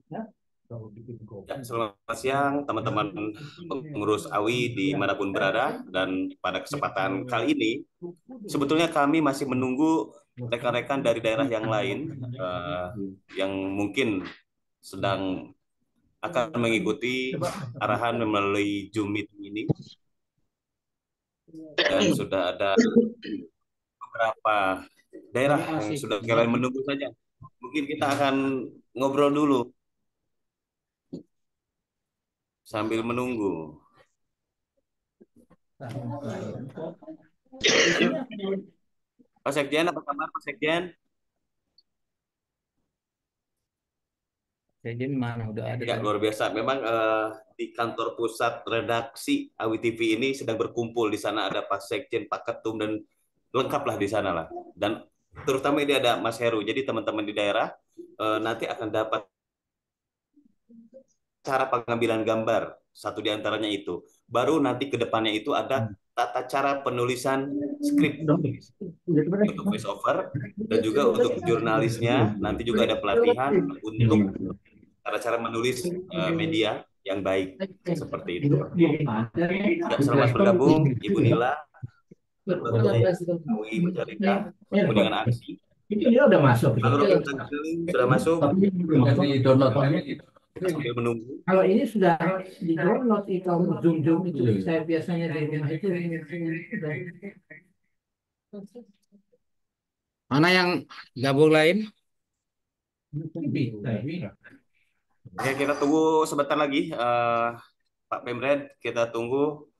Ya, selamat siang teman-teman pengurus AWI dimanapun berada, dan pada kesempatan kali ini sebetulnya kami masih menunggu rekan-rekan dari daerah yang lain yang mungkin sedang akan mengikuti arahan melalui Zoom meeting ini, dan sudah ada beberapa daerah yang sudah kalian menunggu saja. Mungkin kita akan ngobrol dulu sambil menunggu. Pak Sekjen, apa kabar Pak Sekjen? Jadi mana udah ada Ya, tadi. luar biasa. Memang di kantor pusat redaksi AWI TV ini sedang berkumpul. Di sana ada Pak Sekjen, Pak Ketum, dan lengkaplah di sana lah. Dan terutama ini ada Mas Heru. Jadi teman-teman di daerah nanti akan dapat cara pengambilan gambar. Satu di antaranya itu. Baru nanti ke depannya itu ada tata cara penulisan skrip untuk voice over, dan juga untuk jurnalisnya nanti juga ada pelatihan untuk cara-cara menulis media yang baik, seperti itu. Ya, selamat bergabung Ibu Nila, Ketua UI Majalengka, Kuningan Aksi. Itu dia udah masuk. Halo rekan sudah masuk, Tapi di download itu. sambil menunggu. Kalau ini sudah di download itu Zoom itu saya biasanya di rumah itu. Mana yang gabung lain? Oke, kita tunggu sebentar lagi, Pak Pemred. Kita tunggu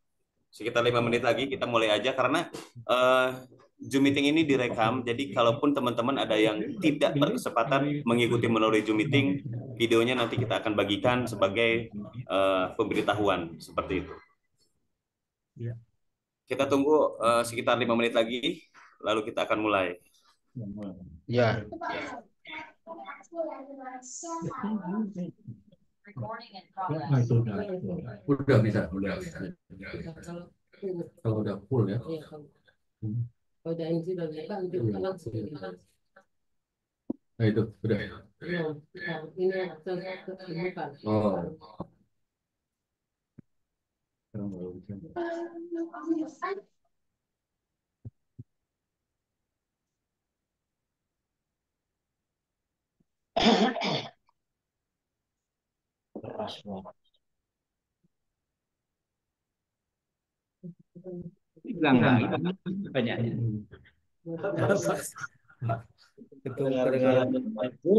sekitar 5 menit lagi. Kita mulai aja karena eh, Zoom meeting ini direkam. Jadi kalaupun teman-teman ada yang tidak berkesempatan mengikuti melalui Zoom meeting, videonya nanti kita akan bagikan sebagai pemberitahuan seperti itu. Kita tunggu sekitar 5 menit lagi, lalu kita akan mulai. Ya. Udah bisa, udah. Kalau udah full ya. Kalau udah ini sudah bisa, langsung. Nah itu udah. Ini oh. Bilang lagi banyak.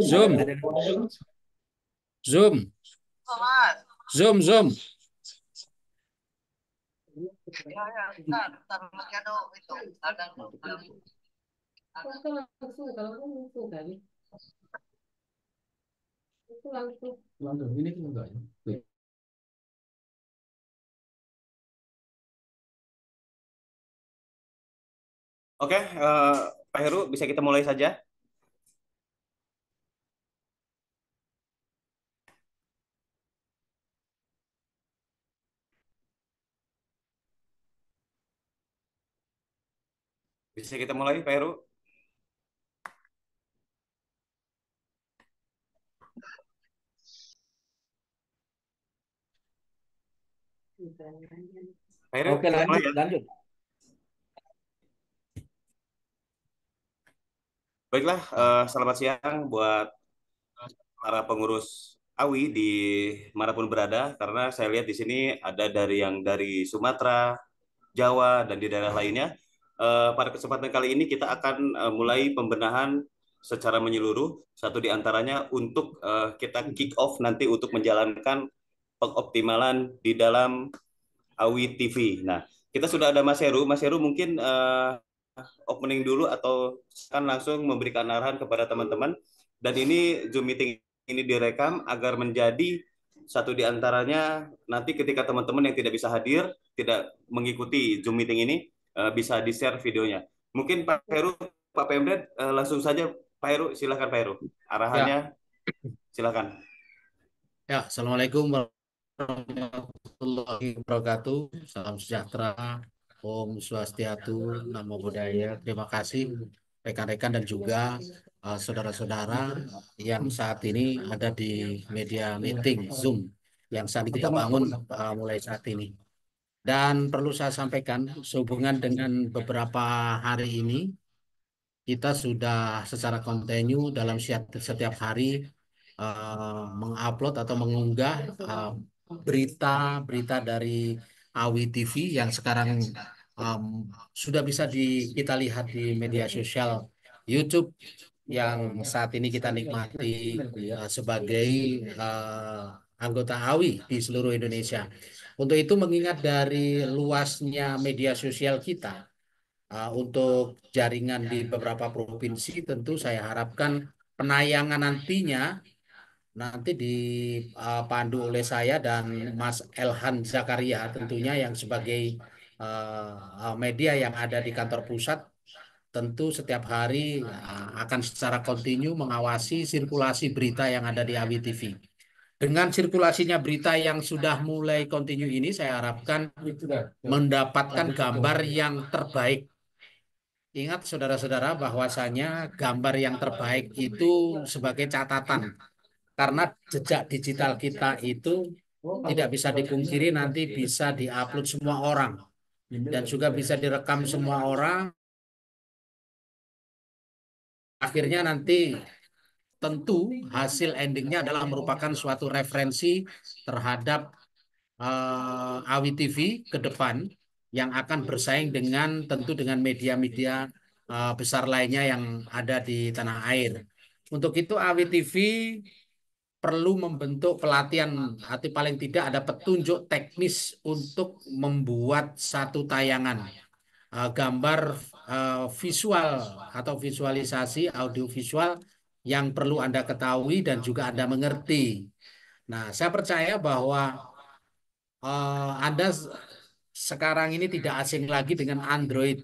Zoom, Zoom, Zoom, Zoom. Ya, ya, ntar lagi ada itu, ada Langsung ini kan enggak ya? Oke, Pak Heru, bisa kita mulai saja? Bisa kita mulai, Pak Heru? Pak Heru, Oke, kita mulai lanjut, ya? lanjut. Baiklah, selamat siang buat para pengurus AWI di manapun berada, karena saya lihat di sini ada dari yang dari Sumatera, Jawa, dan di daerah lainnya. Pada kesempatan kali ini kita akan mulai pembenahan secara menyeluruh, satu di antaranya untuk kita kick off nanti untuk menjalankan pengoptimalan di dalam AWI TV. Nah, kita sudah ada Mas Heru. Mas Heru mungkin opening dulu atau kan langsung memberikan arahan kepada teman-teman. Dan ini Zoom meeting ini direkam agar menjadi satu di antaranya nanti ketika teman-teman yang tidak bisa hadir, tidak mengikuti Zoom meeting ini, bisa di-share videonya. Mungkin Pak Heru, Pak Pemdet, langsung saja Pak Heru, silakan Pak Heru. Ya, Arahannya silakan. ya. Assalamualaikum warahmatullahi wabarakatuh. Salam sejahtera. Om Swastiastu, Namo Buddhaya. Terima kasih rekan-rekan dan juga saudara-saudara yang saat ini ada di media meeting Zoom yang saat ini kita bangun mulai saat ini. Dan perlu saya sampaikan sehubungan dengan beberapa hari ini kita sudah secara kontinu dalam setiap hari mengupload atau mengunggah berita-berita dari AWI TV yang sekarang um, sudah bisa kita lihat di media sosial YouTube yang saat ini kita nikmati sebagai anggota AWI di seluruh Indonesia. Untuk itu mengingat dari luasnya media sosial kita, untuk jaringan di beberapa provinsi, tentu saya harapkan penayangan nanti dipandu oleh saya dan Mas Elhan Zakaria tentunya yang sebagai media yang ada di kantor pusat, tentu setiap hari akan secara kontinu mengawasi sirkulasi berita yang ada di AWI TV. Dengan sirkulasinya berita yang sudah mulai kontinu ini, saya harapkan mendapatkan gambar yang terbaik. Ingat saudara-saudara bahwasanya gambar yang terbaik itu sebagai catatan. Karena jejak digital kita itu tidak bisa dipungkiri nanti bisa diupload semua orang. Dan juga bisa direkam semua orang. Akhirnya nanti tentu hasil endingnya adalah merupakan suatu referensi terhadap AWI TV ke depan yang akan bersaing tentu dengan media-media besar lainnya yang ada di tanah air. Untuk itu AWI TV perlu membentuk pelatihan atau paling tidak ada petunjuk teknis untuk membuat satu tayangan gambar visual atau visualisasi audiovisual yang perlu Anda ketahui dan juga Anda mengerti. Nah, saya percaya bahwa Anda sekarang ini tidak asing lagi dengan Android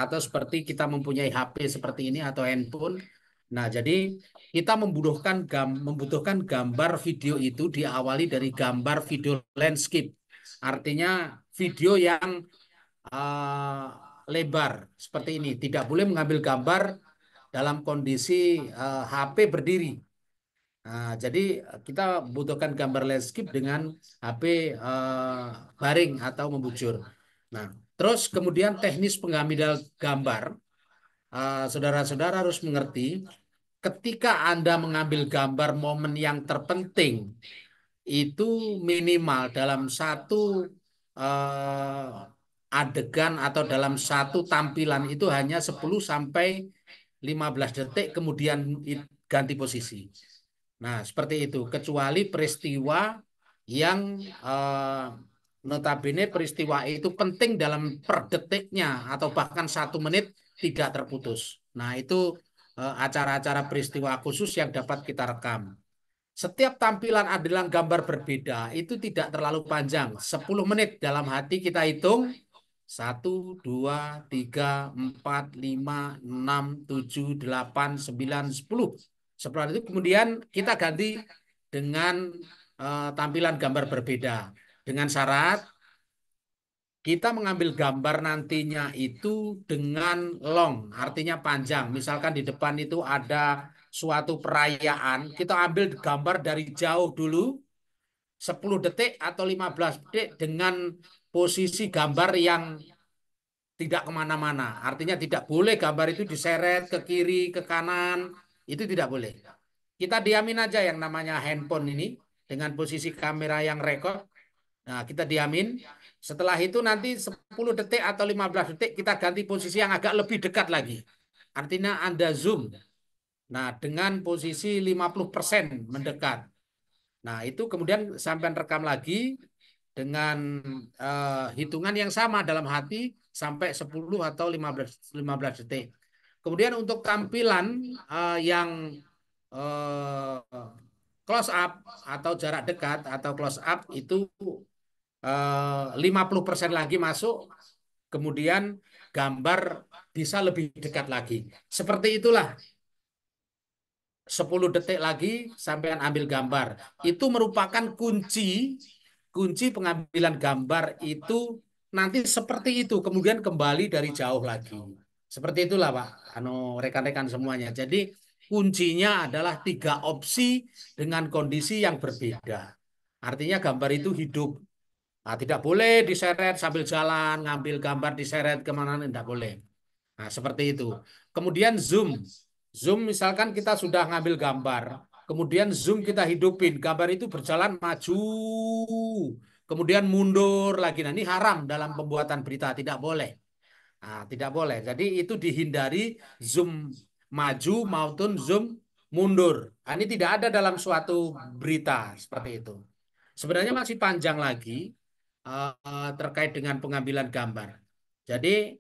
atau seperti kita mempunyai HP seperti ini atau handphone. Nah, jadi kita membutuhkan gambar video itu diawali dari gambar video landscape. Artinya video yang uh, lebar seperti ini. Tidak boleh mengambil gambar dalam kondisi HP berdiri. Nah, jadi kita butuhkan gambar landscape dengan HP baring atau membujur. Nah, terus kemudian teknis pengambilan gambar, saudara-saudara harus mengerti, ketika Anda mengambil gambar momen yang terpenting, itu minimal dalam satu adegan atau dalam satu tampilan itu hanya 10 sampai 15 detik kemudian ganti posisi. Nah, seperti itu. Kecuali peristiwa yang notabene peristiwa itu penting dalam per detiknya atau bahkan 1 menit tidak terputus. Nah, itu acara-acara peristiwa khusus yang dapat kita rekam. Setiap tampilan adalah gambar berbeda, itu tidak terlalu panjang. 10 menit dalam hati kita hitung. 1, 2, 3, 4, 5, 6, 7, 8, 9, 10. Setelah itu kemudian kita ganti dengan tampilan gambar berbeda. Dengan syarat kita mengambil gambar nantinya itu dengan long, artinya panjang. Misalkan di depan itu ada suatu perayaan, kita ambil gambar dari jauh dulu, 10 detik atau 15 detik dengan posisi gambar yang tidak kemana-mana. Artinya tidak boleh gambar itu diseret ke kiri, ke kanan, itu tidak boleh. Kita diamin aja yang namanya handphone ini dengan posisi kamera yang rekod. Nah, kita diamin. Setelah itu nanti 10 detik atau 15 detik kita ganti posisi yang agak lebih dekat lagi. Artinya Anda zoom. Nah, dengan posisi 50% mendekat. Nah, itu kemudian sampai rekam lagi dengan hitungan yang sama dalam hati sampai 10 atau 15 detik. Kemudian untuk tampilan yang close up atau jarak dekat atau close up itu 50% lagi masuk, kemudian gambar bisa lebih dekat lagi. Seperti itulah 10 detik lagi sampai ambil gambar. Itu merupakan kunci pengambilan gambar itu nanti seperti itu, kemudian kembali dari jauh lagi. Seperti itulah Pak, rekan-rekan semuanya. Jadi kuncinya adalah 3 opsi dengan kondisi yang berbeda. Artinya gambar itu hidup. Nah, tidak boleh diseret sambil jalan, ngambil gambar diseret kemana, tidak boleh. Nah, seperti itu. Kemudian zoom. Zoom misalkan kita sudah ngambil gambar, kemudian zoom kita hidupin, gambar itu berjalan maju, kemudian mundur lagi. Nah, ini haram dalam pembuatan berita, tidak boleh. Nah, tidak boleh. Jadi itu dihindari zoom maju maupun zoom mundur. Nah, ini tidak ada dalam suatu berita seperti itu. Sebenarnya masih panjang lagi terkait dengan pengambilan gambar. Jadi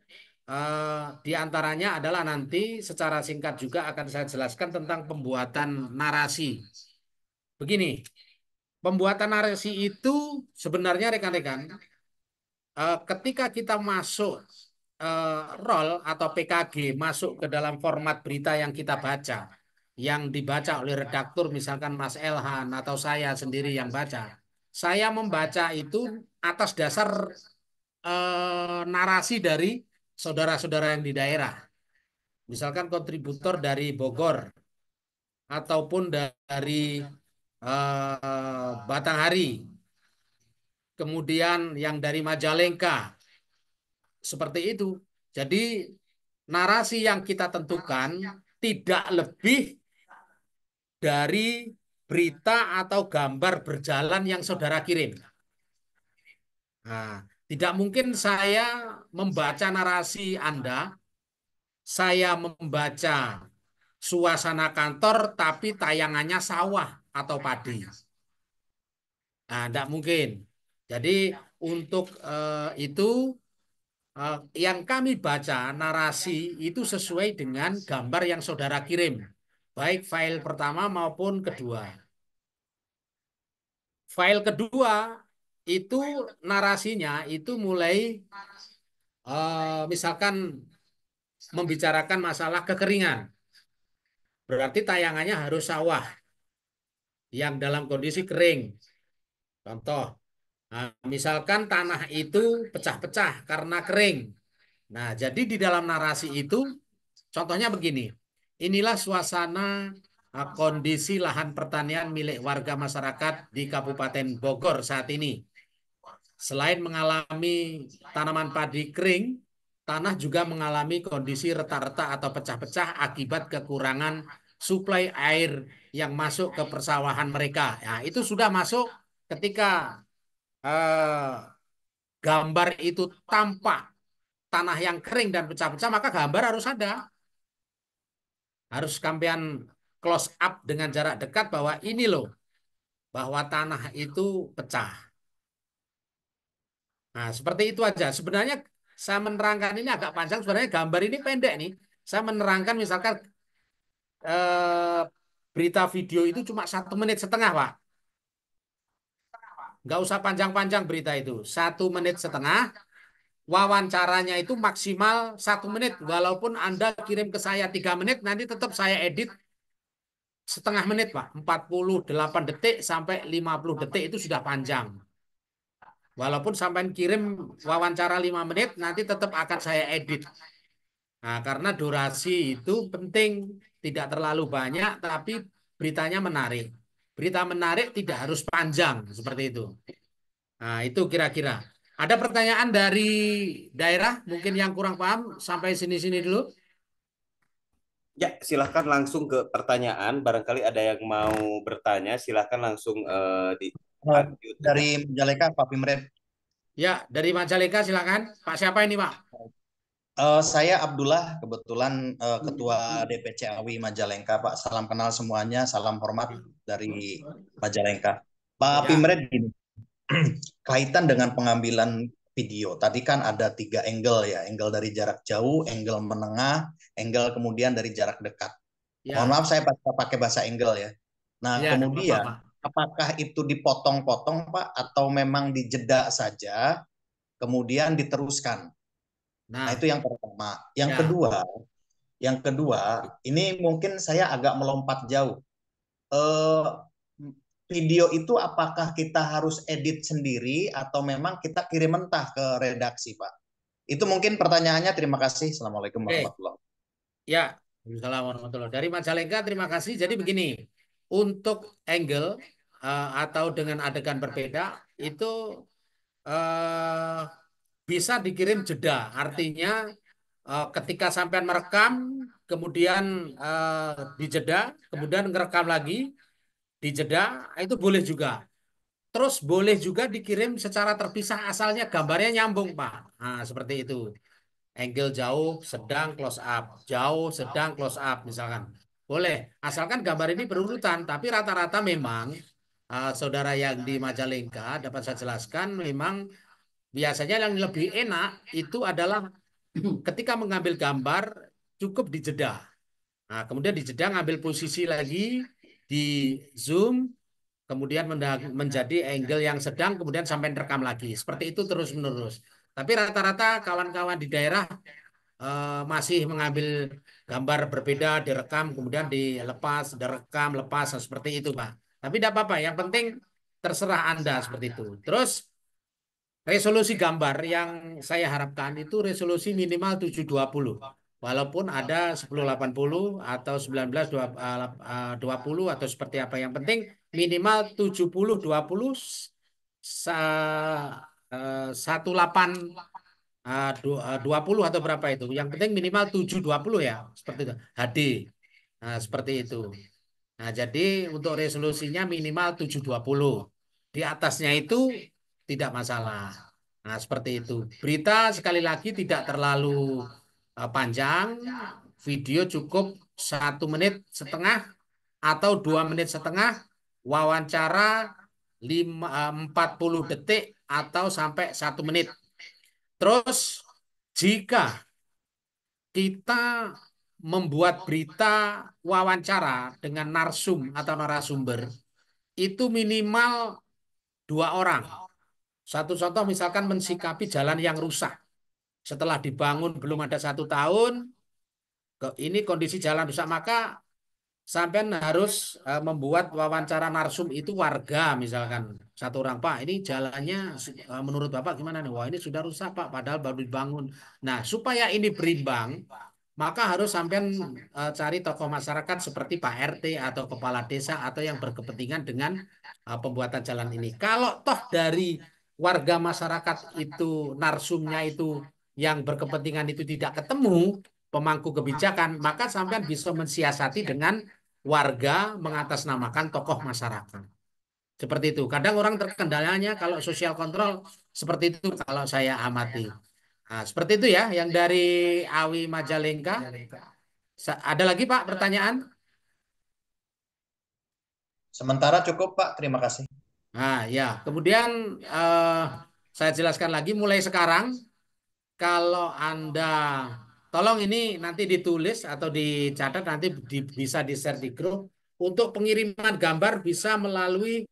di antaranya adalah nanti secara singkat juga akan saya jelaskan tentang pembuatan narasi. Begini, pembuatan narasi itu sebenarnya rekan-rekan, ketika kita masuk role atau PKG masuk ke dalam format berita yang kita baca, yang dibaca oleh redaktur, misalkan Mas Elhan atau saya sendiri yang baca, saya membaca itu atas dasar narasi dari saudara-saudara yang di daerah, misalkan kontributor dari Bogor ataupun dari Batanghari, kemudian yang dari Majalengka, seperti itu. Jadi narasi yang kita tentukan tidak lebih dari berita atau gambar berjalan yang saudara kirim. Nah, tidak mungkin saya membaca narasi Anda, saya membaca suasana kantor, tapi tayangannya sawah atau padi. Nah, tidak mungkin. Jadi untuk itu yang kami baca narasi itu sesuai dengan gambar yang saudara kirim, baik file pertama maupun kedua. File kedua itu narasinya itu mulai misalkan membicarakan masalah kekeringan. Berarti tayangannya harus sawah yang dalam kondisi kering. Contoh, nah, misalkan tanah itu pecah-pecah karena kering. Nah, jadi di dalam narasi itu, contohnya begini, inilah suasana kondisi lahan pertanian milik warga masyarakat di Kabupaten Bogor saat ini. Selain mengalami tanaman padi kering, tanah juga mengalami kondisi retak-retak atau pecah-pecah akibat kekurangan suplai air yang masuk ke persawahan mereka. Ya, itu sudah masuk ketika gambar itu tampak tanah yang kering dan pecah-pecah, maka gambar harus ada. Harus kampian close up dengan jarak dekat bahwa ini loh, bahwa tanah itu pecah. Nah, seperti itu aja. Sebenarnya saya menerangkan ini agak panjang, sebenarnya gambar ini pendek nih. Saya menerangkan misalkan eh, berita video itu cuma 1,5 menit, Pak. Nggak usah panjang-panjang berita itu. 1,5 menit. Wawancaranya itu maksimal 1 menit. Walaupun Anda kirim ke saya 3 menit, nanti tetap saya edit 0,5 menit, Pak. 48 detik sampai 50 detik itu sudah panjang. Walaupun sampai kirim wawancara 5 menit, nanti tetap akan saya edit. Nah, karena durasi itu penting, tidak terlalu banyak, tapi beritanya menarik. Berita menarik tidak harus panjang, seperti itu. Nah, itu kira-kira. Ada pertanyaan dari daerah, mungkin yang kurang paham, sampai sini-sini dulu. Ya, silahkan langsung ke pertanyaan. Barangkali ada yang mau bertanya, silahkan langsung di unmute aja. Dari Majalengka, Pak Pimret. Ya, dari Majalengka silakan. Pak siapa ini, Pak? Saya Abdullah, kebetulan Ketua DPC AWI Majalengka, Pak. Salam kenal semuanya, salam hormat dari Majalengka. Pak Ya. Pimret, gini, kaitan dengan pengambilan video. Tadi kan ada 3 angle ya, angle dari jarak jauh, angle menengah, angle kemudian dari jarak dekat. Ya. Mohon maaf saya pakai bahasa angle ya. Nah, Ya, kemudian apa-apa, Pak. apakah itu dipotong-potong, Pak, atau memang dijeda saja, kemudian diteruskan? Nah, itu yang pertama. Yang kedua, ini mungkin saya agak melompat jauh. Video itu apakah kita harus edit sendiri atau memang kita kirim mentah ke redaksi, Pak? Itu mungkin pertanyaannya. Terima kasih. Assalamualaikum warahmatullahi wabarakatuh. Ya, Waalaikumsalam warahmatullahi. Dari Majalengka, terima kasih. Jadi begini, untuk angle atau dengan adegan berbeda itu eh, bisa dikirim jeda. Artinya ketika sampai merekam, kemudian dijeda, kemudian ngerekam lagi, dijeda, itu boleh juga. Terus boleh juga dikirim secara terpisah asalnya gambarnya nyambung, Pak. Nah, seperti itu. Angle jauh, sedang, close up. Jauh, sedang, close up misalkan. Boleh. Asalkan gambar ini berurutan. Tapi rata-rata memang saudara yang di Majalengka dapat saya jelaskan memang biasanya yang lebih enak itu adalah ketika mengambil gambar cukup dijeda. Nah, kemudian dijeda ngambil posisi lagi di zoom, kemudian menjadi angle yang sedang, kemudian sampai rekam lagi. Seperti itu terus-menerus. Tapi rata-rata kawan-kawan di daerah masih mengambil gambar berbeda, direkam, kemudian dilepas, direkam, lepas, seperti itu, Pak. Tapi tidak apa-apa, yang penting terserah Anda seperti itu. Terus resolusi gambar yang saya harapkan itu resolusi minimal 720. Walaupun ada 1080 atau 1920 atau seperti apa. Yang penting minimal 7020 18 20 atau berapa itu. Yang penting minimal 720 ya, seperti itu. HD. Nah, seperti itu. Nah, jadi untuk resolusinya minimal 720. Di atasnya itu tidak masalah. Nah, seperti itu. Berita sekali lagi tidak terlalu panjang. Video cukup 1,5 menit atau 2,5 menit. Wawancara 40 detik atau sampai 1 menit. Terus jika kita membuat berita wawancara dengan narsum atau narasumber itu minimal 2 orang. Satu contoh misalkan mensikapi jalan yang rusak. Setelah dibangun belum ada 1 tahun, ini kondisi jalan rusak, maka sampean harus membuat wawancara narsum itu warga misalkan 1 orang, Pak ini jalannya menurut Bapak gimana nih? Wah ini sudah rusak Pak padahal baru dibangun. Nah supaya ini berimbang maka harus sampean cari tokoh masyarakat seperti Pak RT atau kepala desa atau yang berkepentingan dengan pembuatan jalan ini. Kalau toh dari warga masyarakat itu narsumnya itu yang berkepentingan itu tidak ketemu pemangku kebijakan, maka sampean bisa mensiasati dengan warga mengatasnamakan tokoh masyarakat. Seperti itu. Kadang orang terkendalanya kalau sosial kontrol seperti itu kalau saya amati. Nah, seperti itu ya yang dari Awi Majalengka. Ada lagi Pak pertanyaan? Sementara cukup Pak, terima kasih. Nah, ya. Kemudian saya jelaskan lagi mulai sekarang kalau Anda tolong ini nanti ditulis atau dicatat nanti bisa di-share di grup. Untuk pengiriman gambar bisa melalui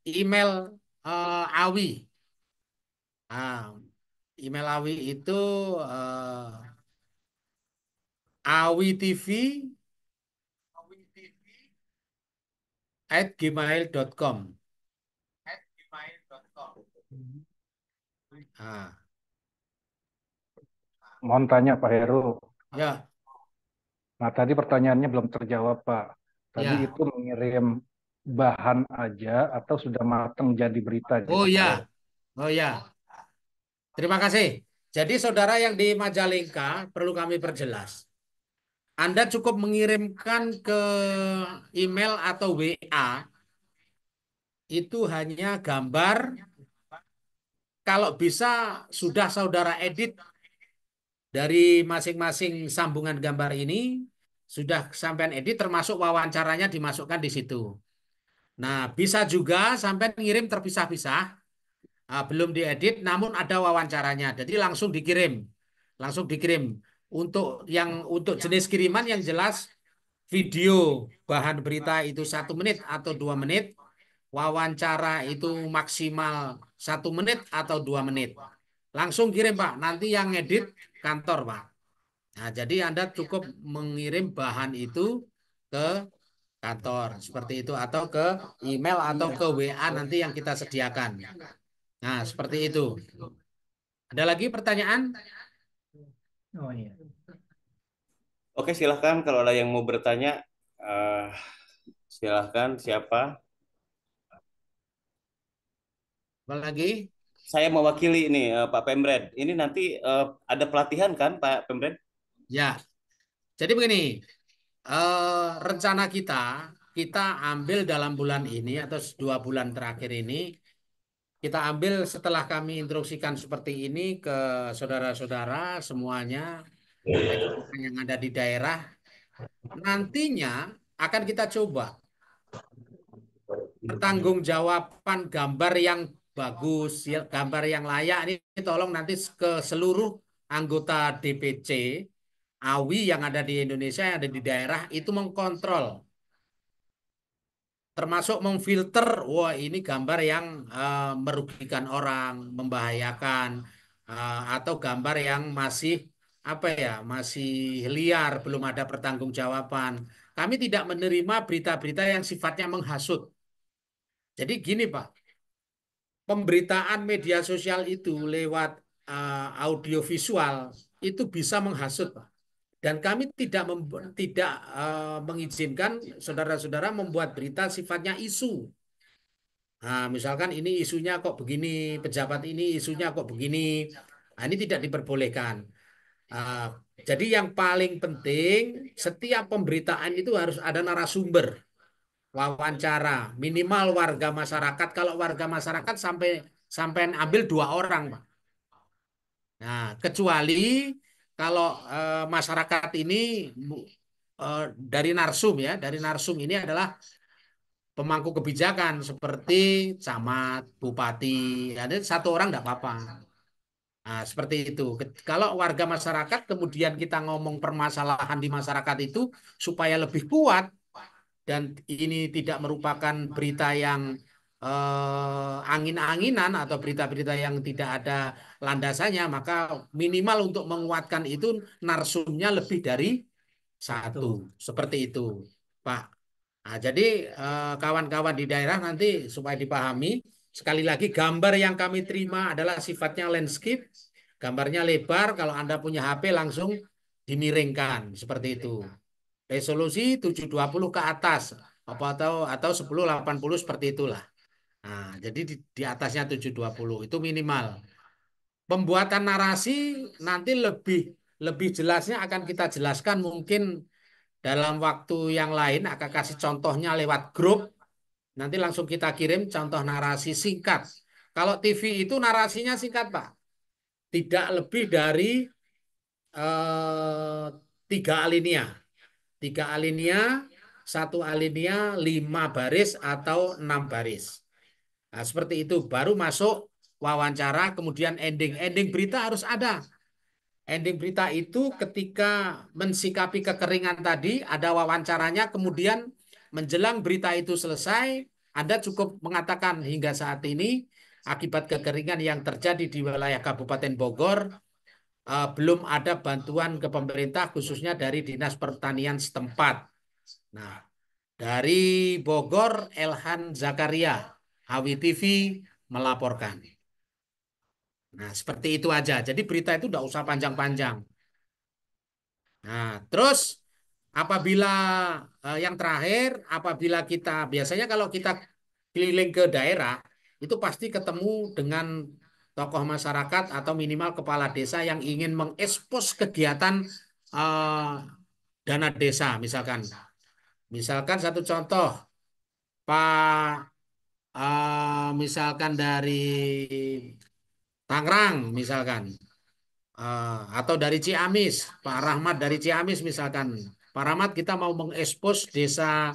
email Awi. Nah, email Awi itu awitv@gmail.com. Nah, Mohon tanya Pak Heru. ya, Nah tadi pertanyaannya belum terjawab Pak. Tadi ya. itu mengirim bahan aja atau sudah matang jadi berita gitu Oh Pak ya, Heru? oh ya. Terima kasih. Jadi saudara yang di Majalengka perlu kami perjelas. Anda cukup mengirimkan ke email atau WA itu hanya gambar. Kalau bisa sudah saudara edit dari masing-masing sambungan gambar ini, sudah sampai edit termasuk wawancaranya dimasukkan di situ. Nah, bisa juga sampai ngirim terpisah-pisah, belum diedit namun ada wawancaranya. Jadi langsung dikirim. Langsung dikirim. Untuk jenis kiriman yang jelas video bahan berita itu 1 menit atau 2 menit, wawancara itu maksimal 1 menit atau 2 menit. Langsung kirim Pak, nanti yang ngedit kantor Pak. Nah, jadi Anda cukup mengirim bahan itu ke kantor seperti itu atau ke email atau ke WA nanti yang kita sediakan. Nah, seperti itu. Ada lagi pertanyaan? Oh iya. Oke, silahkan kalau ada yang mau bertanya, eh, silahkan siapa? Apalagi? Saya mewakili ini Pak Pemred. Ini nanti ada pelatihan kan Pak Pemred? Ya, jadi begini, rencana kita ambil dalam bulan ini atau 2 bulan terakhir ini, kita ambil setelah kami instruksikan seperti ini ke saudara-saudara semuanya, rekan-rekan yang ada di daerah, nantinya akan kita coba pertanggungjawaban gambar yang bagus, ya, gambar yang layak ini tolong nanti ke seluruh anggota DPC AWI yang ada di Indonesia, yang ada di daerah itu mengkontrol, termasuk memfilter, wah ini gambar yang merugikan orang, membahayakan, atau gambar yang masih apa ya, masih liar, belum ada pertanggungjawaban. Kami tidak menerima berita-berita yang sifatnya menghasut. Jadi gini Pak, pemberitaan media sosial itu lewat audiovisual itu bisa menghasut, Pak. Dan kami tidak mengizinkan saudara-saudara membuat berita sifatnya isu. Nah, misalkan ini isunya kok begini, pejabat ini isunya kok begini. Nah, ini tidak diperbolehkan. Ah, jadi yang paling penting setiap pemberitaan itu harus ada narasumber, wawancara, minimal warga masyarakat. Kalau warga masyarakat sampai ambil 2 orang, Pak. Nah, kecuali kalau masyarakat ini dari narsum ya, dari narsum ini adalah pemangku kebijakan seperti camat, bupati, ada 1 orang tidak apa-apa. Nah, seperti itu. Kalau warga masyarakat kemudian kita ngomong permasalahan di masyarakat itu supaya lebih kuat dan ini tidak merupakan berita yang angin-anginan atau berita-berita yang tidak ada landasannya, maka minimal untuk menguatkan itu narsumnya lebih dari 1. Seperti itu, Pak. Nah, jadi kawan-kawan di daerah nanti supaya dipahami, sekali lagi gambar yang kami terima adalah sifatnya landscape, gambarnya lebar, kalau Anda punya HP langsung dimiringkan, seperti itu. Resolusi 720 ke atas, atau 1080 seperti itulah. Nah, jadi di atasnya 720 itu minimal. Pembuatan narasi nanti lebih lebih jelasnya akan kita jelaskan mungkin dalam waktu yang lain, akan kasih contohnya lewat grup. Nanti langsung kita kirim contoh narasi singkat. Kalau TV itu narasinya singkat, Pak. Tidak lebih dari 3 alinea. 3 alinea, 1 alinea, 5 baris atau 6 baris. Nah, seperti itu. Baru masuk wawancara, kemudian ending. Ending berita harus ada. Ending berita itu ketika mensikapi kekeringan tadi, ada wawancaranya, kemudian menjelang berita itu selesai, Anda cukup mengatakan hingga saat ini, akibat kekeringan yang terjadi di wilayah Kabupaten Bogor, belum ada bantuan ke pemerintah, khususnya dari Dinas Pertanian setempat. Nah, dari Bogor, Elhan Zakaria, AWI TV melaporkan. Nah, seperti itu aja. Jadi berita itu tidak usah panjang-panjang. Nah, terus apabila yang terakhir, apabila kita biasanya kalau kita keliling ke daerah, itu pasti ketemu dengan tokoh masyarakat atau minimal kepala desa yang ingin mengekspos kegiatan eh, dana desa, misalkan. Misalkan satu contoh, Pak, misalkan dari Tangerang, misalkan. Atau dari Ciamis, Pak Rahmat dari Ciamis misalkan. Pak Rahmat, kita mau mengekspos desa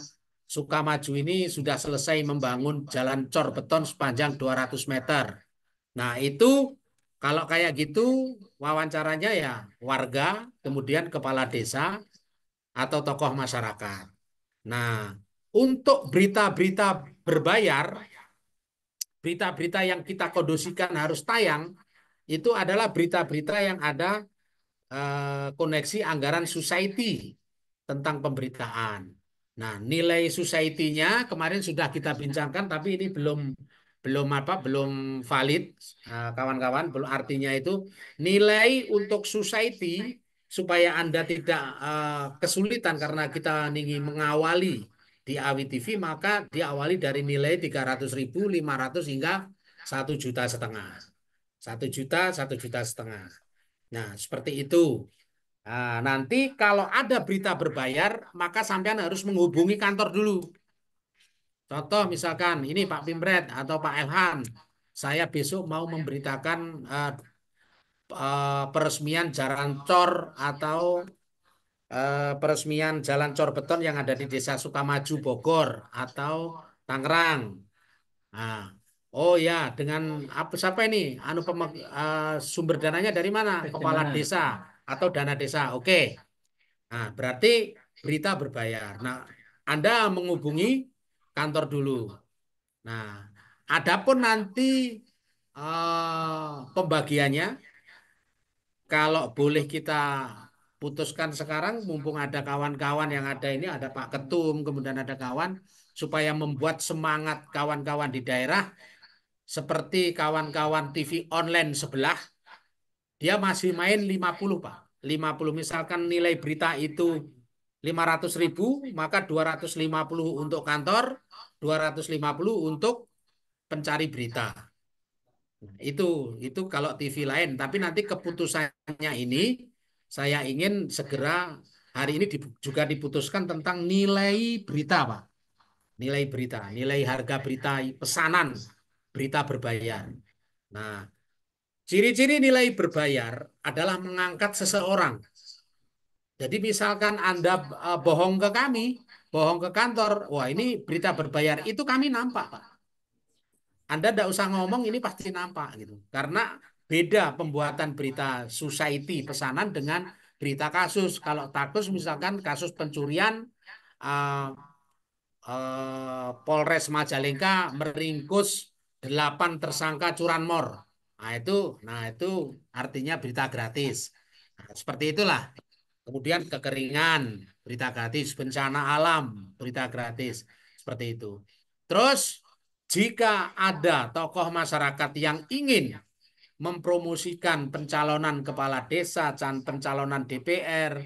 Sukamaju ini sudah selesai membangun jalan cor beton sepanjang 200 meter. Nah itu kalau kayak gitu wawancaranya ya warga, kemudian kepala desa atau tokoh masyarakat. Nah untuk berita-berita berbayar, berita-berita yang kita kondisikan harus tayang, itu adalah berita-berita yang ada koneksi anggaran society tentang pemberitaan. Nah, nilai society-nya kemarin sudah kita bincangkan, tapi ini belum valid, kawan-kawan. Belum, artinya itu nilai untuk society supaya Anda tidak kesulitan karena kita ingin mengawali di AWI TV, maka diawali dari nilai 300.000, 500 hingga 1,5 juta. 1 juta, 1,5 juta. Nah, seperti itu. Nah, nanti kalau ada berita berbayar, maka sampean harus menghubungi kantor dulu. Contoh misalkan ini Pak Pimret atau Pak Elhan, saya besok mau memberitakan peresmian jalan cor atau peresmian jalan cor beton yang ada di Desa Sukamaju, Bogor atau Tangerang. Nah, oh ya, dengan apa siapa ini? Sumber dananya dari mana? Kepala desa atau dana desa. Oke. Nah, berarti berita berbayar. Nah, Anda menghubungi kantor dulu. Nah, adapun nanti pembagiannya, kalau boleh kita putuskan sekarang, mumpung ada kawan-kawan yang ada ini, ada Pak Ketum, kemudian ada kawan, supaya membuat semangat kawan-kawan di daerah, seperti kawan-kawan TV online sebelah, dia masih main 50, Pak. 50, misalkan nilai berita itu 500.000, maka 250 untuk kantor, 250 untuk pencari berita. Nah, itu kalau TV lain. Tapi nanti keputusannya ini saya ingin segera hari ini juga diputuskan tentang nilai berita, Pak. Nilai berita, nilai harga berita pesanan, berita berbayar. Nah, ciri-ciri nilai berbayar adalah mengangkat seseorang. Jadi misalkan Anda bohong ke kami, bohong ke kantor, wah ini berita berbayar, itu kami nampak, Pak. Anda tidak usah ngomong, ini pasti nampak gitu. Karena beda pembuatan berita society pesanan dengan berita kasus. Kalau kasus misalkan kasus pencurian, uh, Polres Majalengka meringkus 8 tersangka curanmor. Nah itu artinya berita gratis. Nah, seperti itulah. Kemudian kekeringan, berita gratis, bencana alam, berita gratis, seperti itu. Terus jika ada tokoh masyarakat yang ingin mempromosikan pencalonan kepala desa, pencalonan DPR,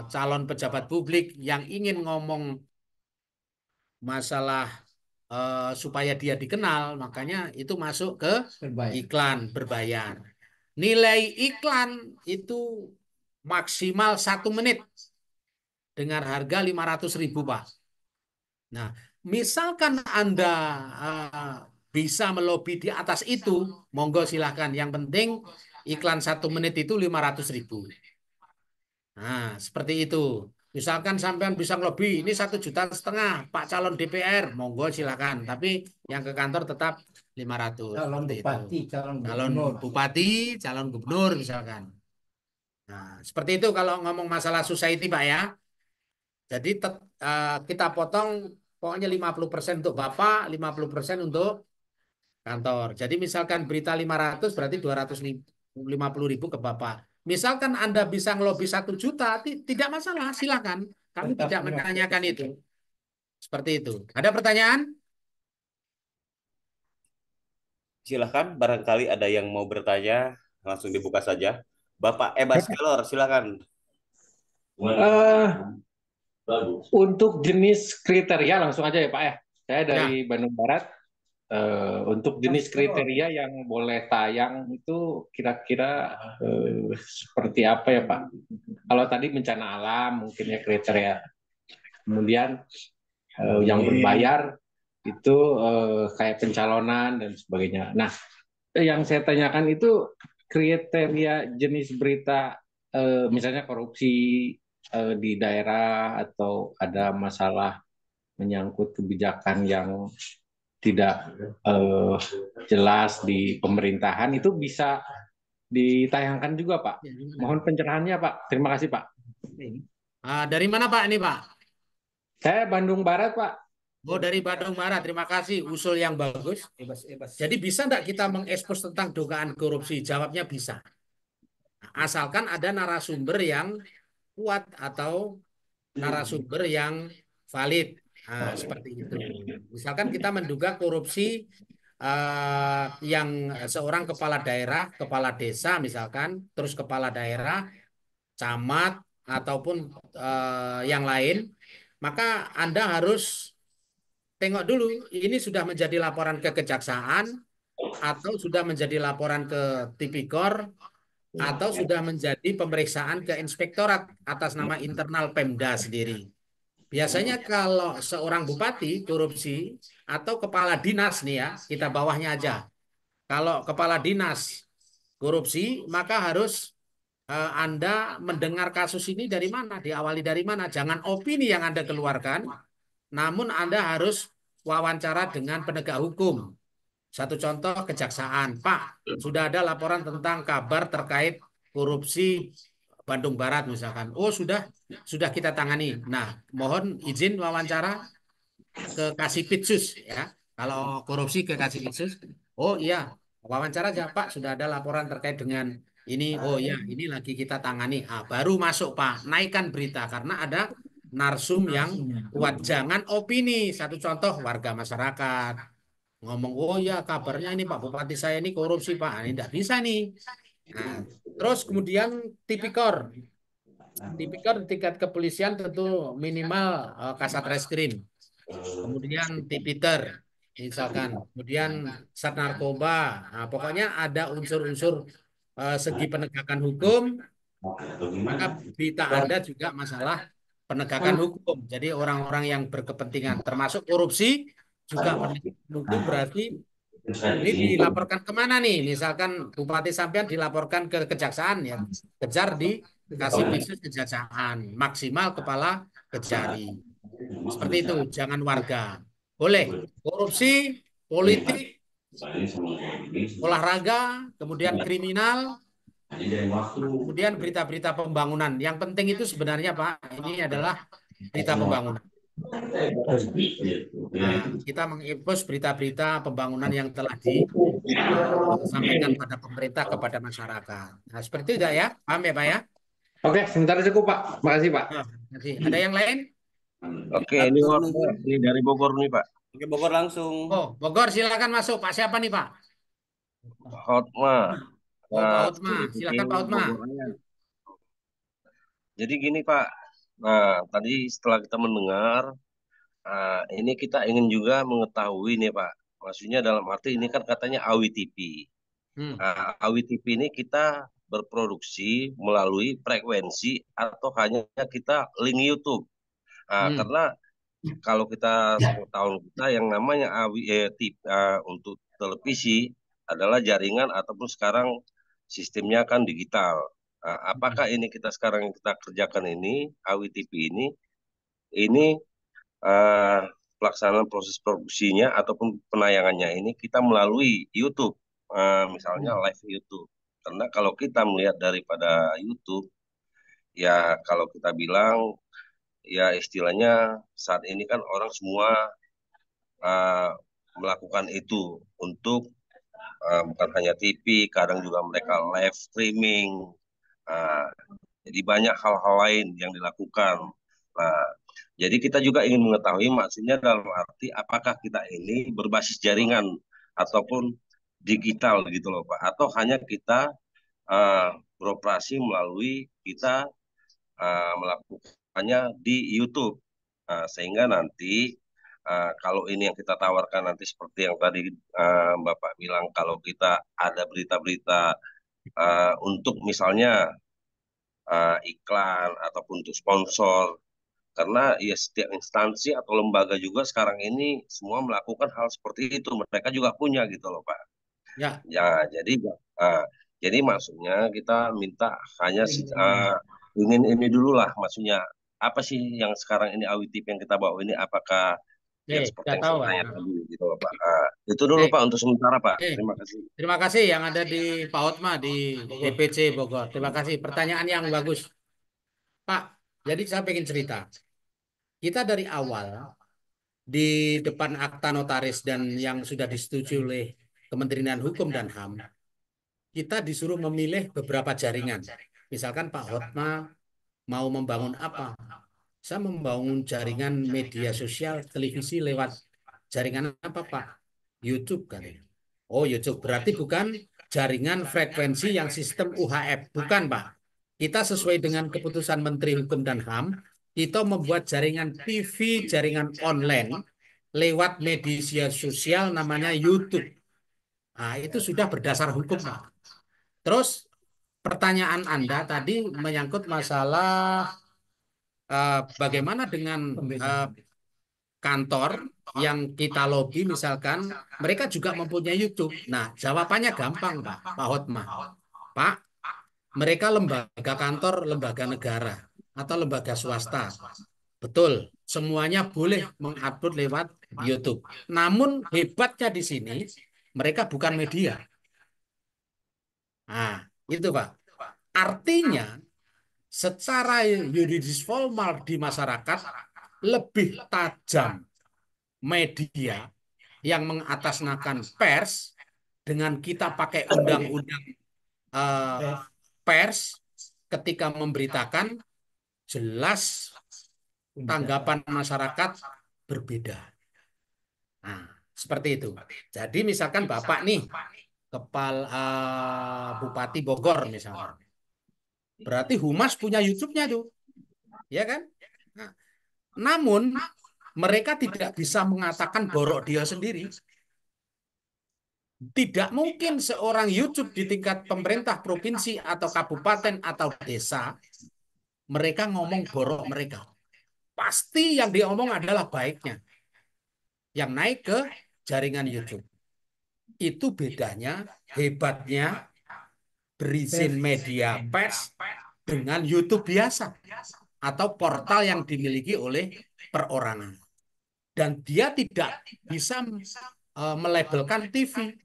calon pejabat publik yang ingin ngomong masalah supaya dia dikenal, makanya itu masuk ke iklan berbayar. Nilai iklan itu maksimal 1 menit dengan harga 500.000, Pak. Nah, misalkan Anda bisa melobi di atas itu, monggo silahkan. Yang penting iklan 1 menit itu 500.000. Nah, seperti itu. Misalkan sampean bisa ngelobi, ini 1,5 juta, Pak calon DPR, monggo silakan. Tapi yang ke kantor tetap 500. Calon Seperti bupati, itu. calon Calon gubernur. bupati, calon gubernur misalkan. Nah, seperti itu kalau ngomong masalah society, Pak ya. Jadi kita potong pokoknya 50% untuk Bapak, 50% untuk kantor. Jadi misalkan berita 500 berarti 250.000 ke Bapak. Misalkan Anda bisa ngelobi 1 juta, tidak masalah, silakan. Kami tidak menanyakan itu. Seperti itu. Ada pertanyaan? Silahkan, barangkali ada yang mau bertanya, langsung dibuka saja. Bapak Ebas Kelor, silakan. Untuk jenis kriteria langsung aja ya Pak ya. Saya dari Ya. Bandung Barat. Untuk jenis kriteria yang boleh tayang itu kira-kira seperti apa ya Pak? Kalau tadi bencana alam mungkin ya kriteria. Kemudian yang berbayar itu kayak pencalonan dan sebagainya. Nah, yang saya tanyakan itu kriteria jenis berita misalnya korupsi di daerah atau ada masalah menyangkut kebijakan yang tidak jelas di pemerintahan itu bisa ditayangkan juga Pak. Mohon pencerahannya Pak. Terima kasih Pak. Dari mana Pak ini Pak? Saya Bandung Barat Pak. Oh dari Bandung Barat. Terima kasih usul yang bagus. Jadi bisa enggak kita mengekspos tentang dugaan korupsi? Jawabnya bisa. Asalkan ada narasumber yang kuat atau narasumber yang valid. Nah, seperti itu. Misalkan kita menduga korupsi yang seorang kepala daerah, kepala desa misalkan, terus kepala daerah, camat ataupun yang lain, maka Anda harus tengok dulu ini sudah menjadi laporan ke kejaksaan atau sudah menjadi laporan ke Tipikor atau sudah menjadi pemeriksaan ke inspektorat atas nama internal Pemda sendiri. Biasanya kalau seorang bupati korupsi atau kepala dinas nih ya, kita bawahnya aja. Kalau kepala dinas korupsi, maka harus Anda mendengar kasus ini dari mana, diawali dari mana. Jangan opini yang Anda keluarkan, namun Anda harus wawancara dengan penegak hukum. Satu contoh kejaksaan, Pak, sudah ada laporan tentang kabar terkait korupsi Bandung Barat misalkan. Oh, sudah kita tangani. Nah, mohon izin wawancara ke Kasipitsus ya. Kalau korupsi ke Kasipitsus, oh iya, wawancara aja Pak, sudah ada laporan terkait dengan ini. Oh iya, ini lagi kita tangani. Baru masuk Pak, naikkan berita karena ada narsum yang kuat. Jangan opini. Satu contoh warga masyarakat ngomong, oh ya kabarnya ini Pak Bupati saya ini korupsi Pak. Ini tidak bisa nih. Nah, terus kemudian tipikor. Tipikor di tingkat kepolisian tentu minimal Kasat Reskrim. Kemudian tipiter misalkan. Kemudian Sat Narkoba. Nah, pokoknya ada unsur-unsur segi penegakan hukum, maka berita Anda juga masalah penegakan hukum. Jadi orang-orang yang berkepentingan termasuk korupsi juga penegakan hukum berarti ini dilaporkan kemana nih? Misalkan Bupati sampean dilaporkan ke kejaksaan ya, kejar di kasih bisnis kejaksaan, maksimal kepala kejari. Seperti itu, jangan warga. Boleh korupsi, politik, olahraga, kemudian kriminal, kemudian berita-berita pembangunan. Yang penting itu sebenarnya Pak, ini adalah berita pembangunan. Nah, kita mengimpos berita-berita pembangunan yang telah disampaikan pada pemerintah kepada masyarakat. Nah, seperti itu ya, paham ya Pak ya? Oke, sebentar cukup Pak. Makasih Pak. Nah, ada yang lain? Oke, ini dari Bogor nih Pak. Oke, Bogor langsung. Oh, Bogor silakan masuk. Pak siapa nih Pak? Hotma. Oh, Pak Hotma. Silakan Pak Hotma. Jadi gini Pak, nah tadi setelah kita mendengar, ini kita ingin juga mengetahui nih Pak, maksudnya dalam arti ini kan katanya AWI TV. AWI TV ini kita berproduksi melalui frekuensi atau hanya kita link YouTube. Karena kalau kita tahun kita yang namanya AWI TV untuk televisi adalah jaringan ataupun sekarang sistemnya kan digital. Apakah ini kita sekarang yang kita kerjakan ini AWI TV ini pelaksanaan proses produksinya ataupun penayangannya ini kita melalui YouTube, misalnya live YouTube. Karena kalau kita melihat daripada YouTube, ya kalau kita bilang ya istilahnya saat ini kan orang semua melakukan itu untuk bukan hanya TV, kadang juga mereka live streaming. Jadi banyak hal-hal lain yang dilakukan. Nah, jadi kita juga ingin mengetahui maksudnya dalam arti apakah kita ini berbasis jaringan ataupun digital gitu loh Pak, atau hanya kita beroperasi melalui kita melakukannya di YouTube, sehingga nanti kalau ini yang kita tawarkan nanti seperti yang tadi Bapak bilang, kalau kita ada berita-berita untuk misalnya iklan ataupun untuk sponsor, karena ya setiap instansi atau lembaga juga sekarang ini semua melakukan hal seperti itu, mereka juga punya gitu loh Pak. Ya jadi maksudnya kita minta hanya ingin ini dulu lah, maksudnya apa sih yang sekarang ini AWI TV yang kita bawa ini, apakah yang seperti yang saya tanya tadi gitu loh Pak. Itu dulu Pak untuk sementara Pak. Terima kasih. Terima kasih yang ada di Pak Hotma di DPC Bogor. Terima kasih. Pertanyaan yang bagus. Pak, jadi saya ingin cerita. Kita dari awal di depan akta notaris dan yang sudah disetujui oleh Kementerian Hukum dan HAM, kita disuruh memilih beberapa jaringan. Misalkan Pak Hotma mau membangun apa? Saya membangun jaringan media sosial, televisi lewat jaringan apa Pak? YouTube kan. Oh, YouTube berarti bukan jaringan frekuensi yang sistem UHF, bukan Pak. Kita sesuai dengan keputusan Menteri Hukum dan HAM, kita membuat jaringan TV, jaringan online lewat media sosial namanya YouTube. Nah, itu sudah berdasar hukum, Pak. Terus pertanyaan Anda tadi menyangkut masalah bagaimana dengan kantor yang kita lobby misalkan mereka juga mempunyai YouTube. Nah, jawabannya gampang, Pak Hotma. Pak, mereka lembaga kantor, lembaga negara atau lembaga swasta. Betul, semuanya boleh mengupload lewat YouTube. Namun hebatnya di sini mereka bukan media. Nah, itu Pak. Artinya secara yuridis formal di masyarakat lebih tajam media yang mengatasnamakan pers dengan kita pakai undang-undang pers ketika memberitakan jelas tanggapan masyarakat berbeda. Nah, seperti itu. Jadi misalkan Bapak nih kepala Bupati Bogor misalnya. Berarti Humas punya YouTube-nya tuh. Ya kan? Nah, namun mereka tidak bisa mengatakan borok dia sendiri. Tidak mungkin seorang YouTube di tingkat pemerintah provinsi atau kabupaten atau desa mereka ngomong borok mereka. Pasti yang diomong adalah baiknya. Yang naik ke jaringan YouTube. Itu bedanya, hebatnya berizin media pers dengan YouTube biasa atau portal yang dimiliki oleh perorangan. Dan dia tidak bisa melabelkan TV.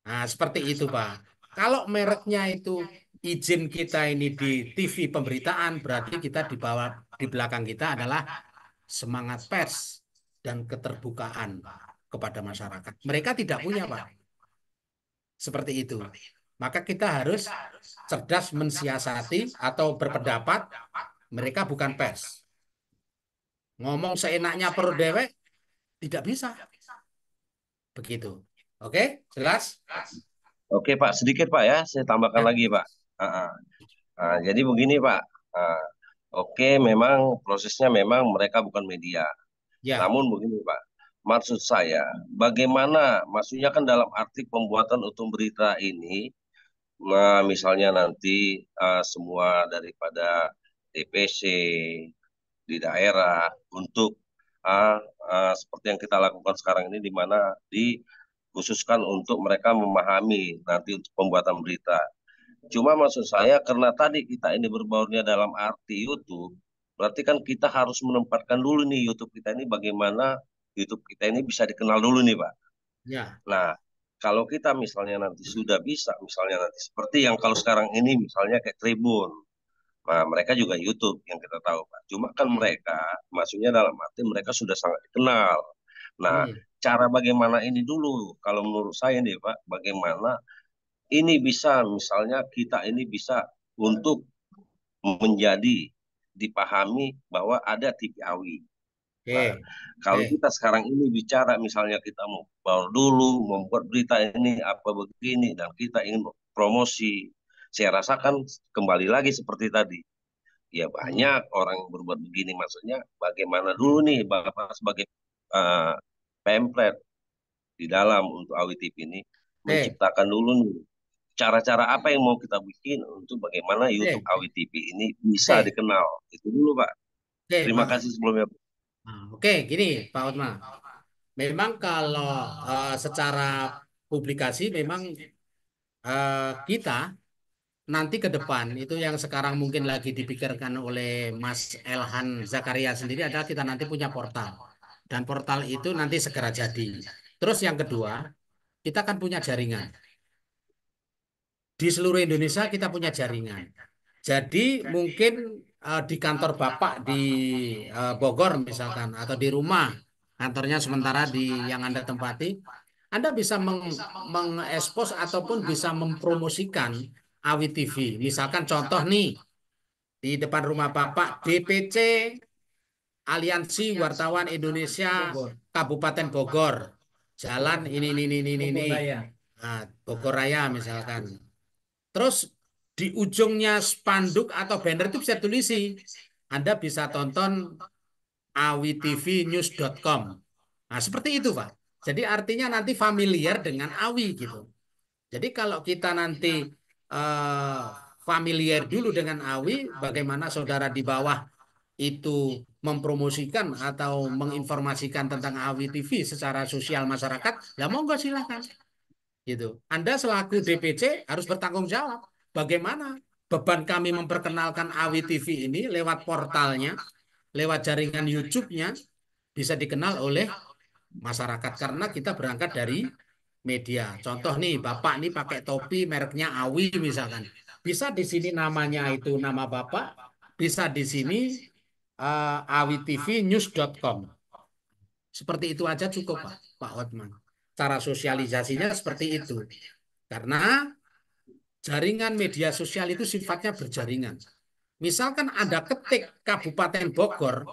Nah, seperti itu, Pak. Kalau mereknya itu izin kita ini di TV pemberitaan, berarti kita di belakang kita adalah semangat pers dan keterbukaan kepada masyarakat. Mereka tidak punya, Pak. Seperti itu. Maka kita harus cerdas mensiasati atau berpendapat mereka bukan pers. Ngomong seenaknya perut dewek tidak bisa. Begitu. Oke, jelas? Oke Pak, sedikit Pak ya, saya tambahkan Ya. lagi Pak. Jadi begini Pak, oke memang prosesnya memang mereka bukan media. Ya. Namun begini Pak, maksud saya bagaimana, maksudnya kan dalam arti pembuatan untuk berita ini, misalnya nanti semua daripada DPC di daerah untuk seperti yang kita lakukan sekarang ini, di mana dikhususkan untuk mereka memahami nanti untuk pembuatan berita. Cuma maksud saya karena tadi kita ini berbaurnya dalam arti YouTube, berarti kan kita harus menempatkan dulu nih YouTube kita ini bagaimana YouTube kita ini bisa dikenal dulu nih Pak. Ya. Nah, kalau kita misalnya nanti sudah bisa, misalnya nanti seperti yang kalau sekarang ini misalnya kayak Tribun, nah mereka juga YouTube yang kita tahu Pak. Cuma kan mereka, maksudnya dalam arti mereka sudah sangat dikenal. Nah, cara bagaimana ini dulu, kalau menurut saya nih Pak, bagaimana ini bisa misalnya kita ini bisa untuk menjadi dipahami bahwa ada TV AWI. Nah, kalau kita sekarang ini bicara misalnya kita mau bawa dulu membuat berita ini apa begini dan kita ingin promosi, saya rasakan kembali lagi seperti tadi. Ya banyak orang yang berbuat begini, maksudnya bagaimana dulu nih Bapak sebagai pamflet di dalam untuk AWI TV ini menciptakan dulu nih cara-cara apa yang mau kita bikin untuk bagaimana YouTube AWI TV ini bisa dikenal. Itu dulu Pak. Terima kasih sebelumnya. Oke, gini Pak Hotma. Memang kalau secara publikasi memang kita nanti ke depan itu yang sekarang mungkin lagi dipikirkan oleh Mas Elhan Zakaria sendiri adalah kita nanti punya portal. Dan portal itu nanti segera jadi. Terus yang kedua, kita kan punya jaringan. Di seluruh Indonesia kita punya jaringan. Jadi mungkin di kantor Bapak di Bogor misalkan atau di rumah kantornya sementara di yang Anda tempati, Anda bisa mengekspos ataupun bisa mempromosikan AWI TV. Misalkan contoh nih di depan rumah Bapak DPC Aliansi Wartawan Indonesia Kabupaten Bogor jalan ini. Nah, Bogor Raya misalkan. Terus di ujungnya spanduk atau banner itu bisa tulisi. Anda bisa tonton awitvnews.com. Nah, seperti itu, Pak. Jadi artinya nanti familiar dengan Awi gitu. Jadi kalau kita nanti eh, familiar dulu dengan Awi, bagaimana saudara di bawah itu mempromosikan atau menginformasikan tentang Awi TV secara sosial masyarakat, ya monggo silahkan. Gitu. Anda selaku DPC harus bertanggung jawab. Bagaimana beban kami memperkenalkan Awi TV ini lewat portalnya, lewat jaringan YouTube-nya, bisa dikenal oleh masyarakat karena kita berangkat dari media. Contoh nih, Bapak nih pakai topi mereknya Awi misalkan. Bisa di sini namanya itu nama Bapak, bisa di sini awitvnews.com. Seperti itu aja cukup, Pak Hotman. Cara sosialisasinya seperti itu. Karena jaringan media sosial itu sifatnya berjaringan. Misalkan Anda ketik Kabupaten Bogor,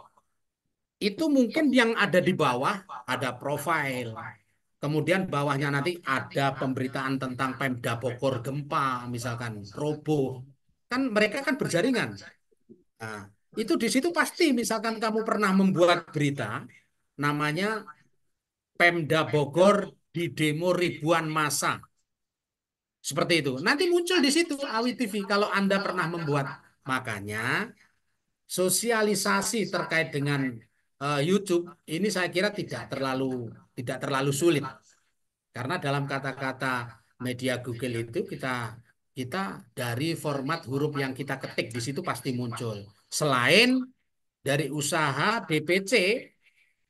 itu mungkin yang ada di bawah ada profil. Kemudian bawahnya nanti ada pemberitaan tentang Pemda Bogor gempa, misalkan roboh. Kan mereka kan berjaringan. Nah, itu di situ pasti misalkan kamu pernah membuat berita namanya Pemda Bogor di demo ribuan massa. Seperti itu. Nanti muncul di situ Awi TV kalau Anda pernah membuat. Makanya sosialisasi terkait dengan YouTube ini saya kira tidak terlalu sulit. Karena dalam kata-kata media Google itu kita dari format huruf yang kita ketik di situ pasti muncul. Selain dari usaha DPC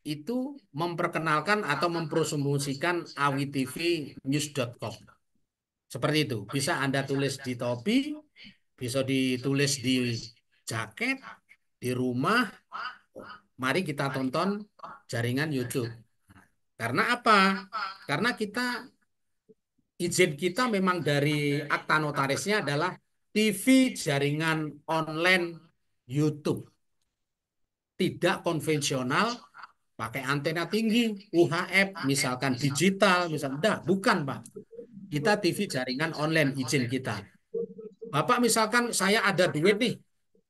itu memperkenalkan atau mempromosikan awitvnews.com. Seperti itu. Bisa Anda tulis di topi, bisa ditulis di jaket, di rumah. Mari kita tonton jaringan YouTube. Karena apa? Karena izin kita memang dari akta notarisnya adalah TV jaringan online YouTube. Tidak konvensional, pakai antena tinggi, UHF, misalkan digital, misalkan. Bukan, Pak. Kita TV jaringan online izin kita. Bapak misalkan saya ada duit nih.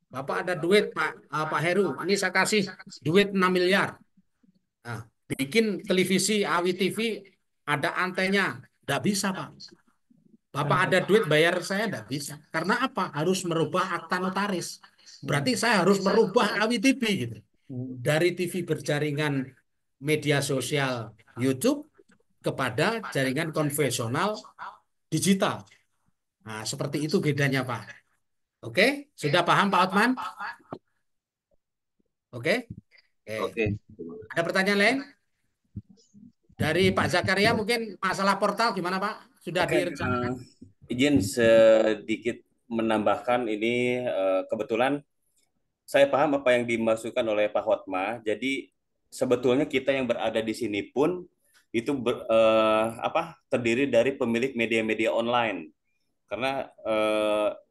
Bapak ada duit, Pak Heru. Ini saya kasih duit 6 miliar. Nah, bikin televisi Awi TV ada antenya. Tidak bisa, Pak. Bapak ada duit bayar saya tidak bisa. Karena apa? Harus merubah akta notaris. Berarti saya harus merubah Awi TV gitu. Dari TV berjaringan media sosial YouTube kepada jaringan konvensional digital. Nah, seperti itu bedanya, Pak. Oke, sudah paham Pak Otman? Oke? Oke. Ada pertanyaan lain? Dari Pak Zakaria mungkin masalah portal gimana, Pak? Sudah direncanakan? Izin sedikit menambahkan ini kebetulan saya paham apa yang dimasukkan oleh Pak Hotma. Jadi sebetulnya kita yang berada di sini pun itu terdiri dari pemilik media-media online. Karena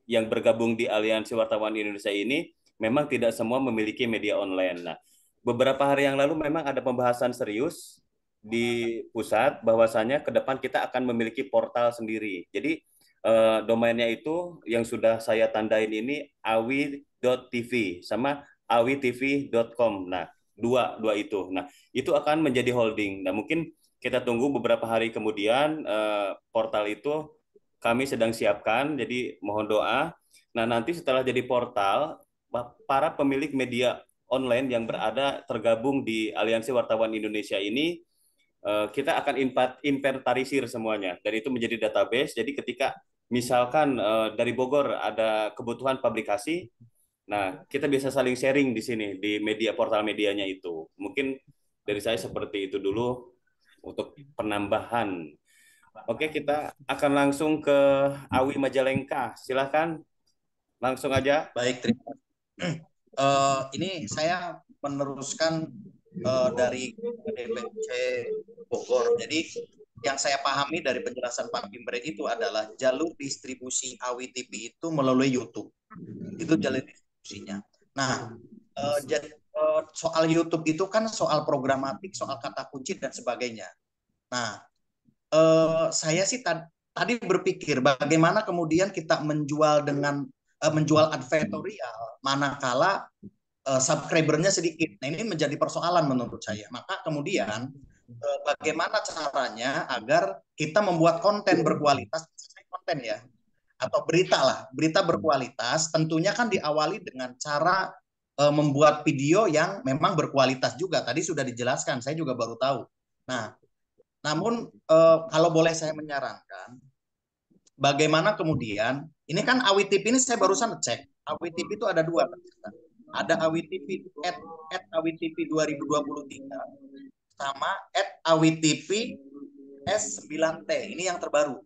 yang bergabung di Aliansi Wartawan Indonesia ini memang tidak semua memiliki media online. Nah, beberapa hari yang lalu memang ada pembahasan serius di pusat bahwasanya ke depan kita akan memiliki portal sendiri. Jadi domainnya itu yang sudah saya tandain ini awi.tv sama awitv.com. Nah, dua itu. Nah, itu akan menjadi holding. Nah, mungkin kita tunggu beberapa hari kemudian portal itu kami sedang siapkan, jadi mohon doa. Nah, nanti setelah jadi portal, para pemilik media online yang berada tergabung di Aliansi Wartawan Indonesia ini, kita akan inventarisir semuanya. Dan itu menjadi database, jadi ketika misalkan dari Bogor ada kebutuhan publikasi, nah kita bisa saling sharing di sini, di portal medianya itu. Mungkin dari saya seperti itu dulu untuk penambahan. Oke, kita akan langsung ke Awi Majalengka. Silakan, langsung aja. Baik, terima kasih. Ini saya meneruskan dari DPC Bogor. Jadi yang saya pahami dari penjelasan Pak Pimbre itu adalah jalur distribusi Awi TV itu melalui YouTube. Itu jalur distribusinya. Nah, soal YouTube itu kan soal programatik, soal kata kunci dan sebagainya. Nah, saya sih tadi berpikir bagaimana kemudian kita menjual advertorial manakala subscribernya sedikit. Nah, ini menjadi persoalan menurut saya. Maka kemudian bagaimana caranya agar kita membuat konten berkualitas, konten ya, atau berita berkualitas, tentunya kan diawali dengan cara membuat video yang memang berkualitas juga. Tadi sudah dijelaskan, saya juga baru tahu. Nah, namun kalau boleh saya menyarankan, bagaimana kemudian, ini kan Awi TV ini saya barusan cek, Awi TV itu ada dua. Ada Awi TV @Awi TV 2023 sama @Awi TV S9T. Ini yang terbaru.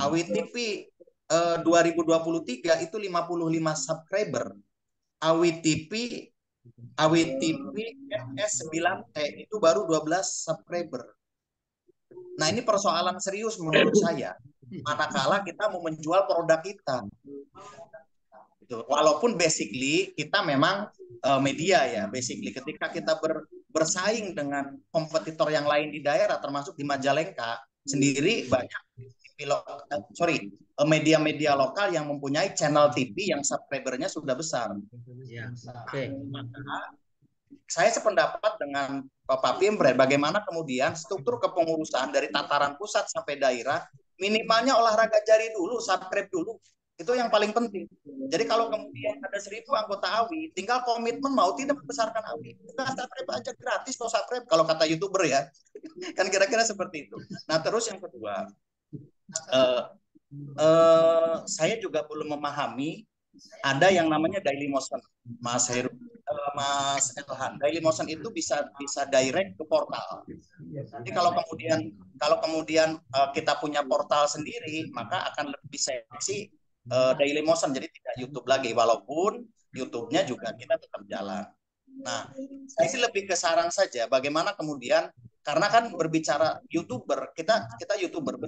Awi TV 2023 itu 55 subscriber. Awi TV S9T itu baru 12 subscriber. Nah, ini persoalan serius menurut saya. Manakala kita mau menjual produk kita. Walaupun basically kita memang media ya, basically ketika kita bersaing dengan kompetitor yang lain di daerah, termasuk di Majalengka sendiri banyak media-media lokal yang mempunyai channel TV yang subscribernya sudah besar. Ya, oke. Maka saya sependapat dengan Bapak Pimbre, bagaimana kemudian struktur kepengurusan dari tataran pusat sampai daerah, minimalnya olahraga jari dulu, subscribe dulu. Itu yang paling penting. Jadi kalau kemudian ada 1.000 anggota AWI, tinggal komitmen mau tidak membesarkan AWI. Kita subscribe aja gratis kok subscribe, kalau kata YouTuber ya. Kan kira-kira seperti itu. Nah, terus yang kedua, saya juga belum memahami ada yang namanya Daily Motion, Mas Heru, Mas Elhan. Daily Motion itu bisa direct ke portal. Jadi kalau kemudian kita punya portal sendiri, maka akan lebih seksi Daily Motion, jadi tidak YouTube lagi, walaupun YouTube-nya juga kita tetap jalan. Nah, saya sih lebih ke saran saja, bagaimana kemudian, karena kan berbicara YouTuber, kita YouTuber,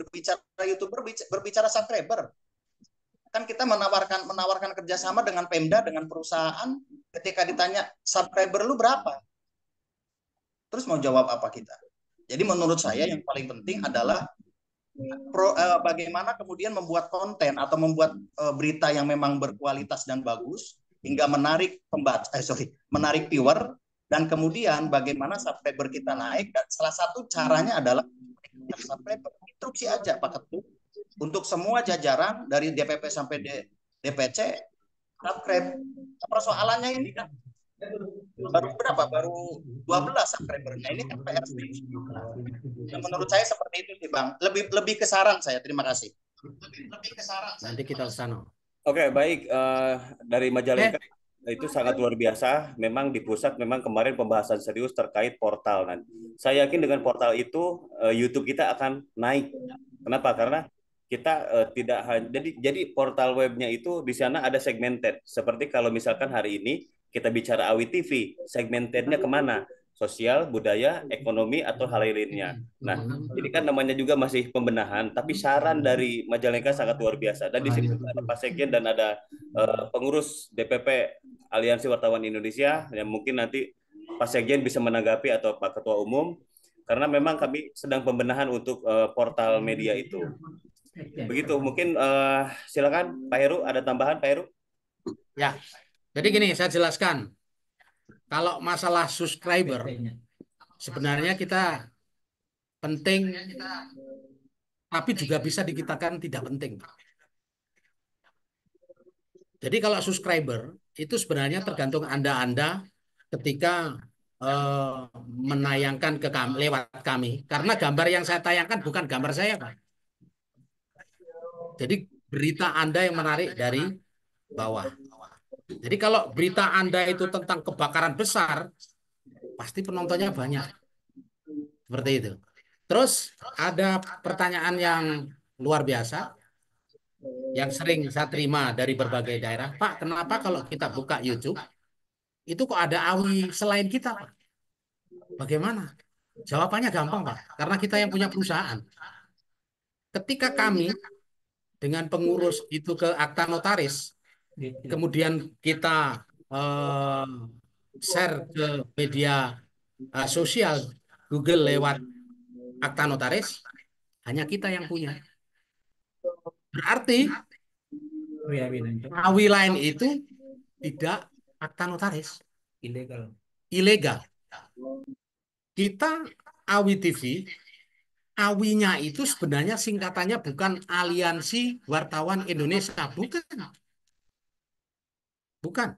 berbicara subscriber. Kan kita menawarkan kerjasama dengan Pemda, dengan perusahaan, ketika ditanya subscriber lu berapa? Terus mau jawab apa kita? Jadi menurut saya yang paling penting adalah bagaimana kemudian membuat konten atau membuat berita yang memang berkualitas dan bagus hingga menarik menarik viewer, dan kemudian bagaimana subscriber kita naik, dan salah satu caranya adalah subscriber. Instruksi aja Pak Ketum untuk semua jajaran dari DPP sampai DPC subscribe. Persoalannya ini kan baru berapa? Baru 12 subscribernya. Ini kan PR serius. Menurut saya seperti itu sih Bang. Lebih ke saran saya. Terima kasih. Nanti kita ke sana. Oke, baik. Dari Majalengka itu sangat luar biasa. Memang di pusat memang kemarin pembahasan serius terkait portal. Nanti saya yakin dengan portal itu YouTube kita akan naik. Kenapa? Karena kita tidak jadi portal webnya itu di sana ada segmented. Seperti kalau misalkan hari ini kita bicara AWI TV, segmentednya kemana? Sosial, budaya, ekonomi, atau hal lainnya. Nah, ini kan namanya juga masih pembenahan, tapi saran dari Majalengka sangat luar biasa. Dan di sini juga ada Pak Sekjen dan ada pengurus DPP Aliansi Wartawan Indonesia, yang mungkin nanti Pak Sekjen bisa menanggapi atau Pak Ketua Umum, karena memang kami sedang pembenahan untuk portal media itu. Begitu, mungkin silakan Pak Heru, ada tambahan Pak Heru? Ya, jadi gini, saya jelaskan. Kalau masalah subscriber, sebenarnya kita penting, tapi juga bisa dikatakan tidak penting. Jadi kalau subscriber, itu sebenarnya tergantung Anda ketika menayangkan ke kami, lewat kami. Karena gambar yang saya tayangkan bukan gambar saya, Pak. Jadi berita Anda yang menarik dari bawah. Jadi kalau berita Anda itu tentang kebakaran besar, pasti penontonnya banyak. Seperti itu. Terus ada pertanyaan yang luar biasa yang sering saya terima dari berbagai daerah. Pak, kenapa kalau kita buka YouTube, itu kok ada AWI selain kita, Pak? Bagaimana? Jawabannya gampang, Pak. Karena kita yang punya perusahaan. Ketika kami dengan pengurus itu ke akta notaris, kemudian kita share ke media sosial, Google lewat akta notaris, hanya kita yang punya. Berarti awi lain itu tidak akta notaris. Ilegal. Ilegal. Kita Awi TV, awinya itu sebenarnya singkatannya bukan Aliansi Wartawan Indonesia, bukan. Bukan.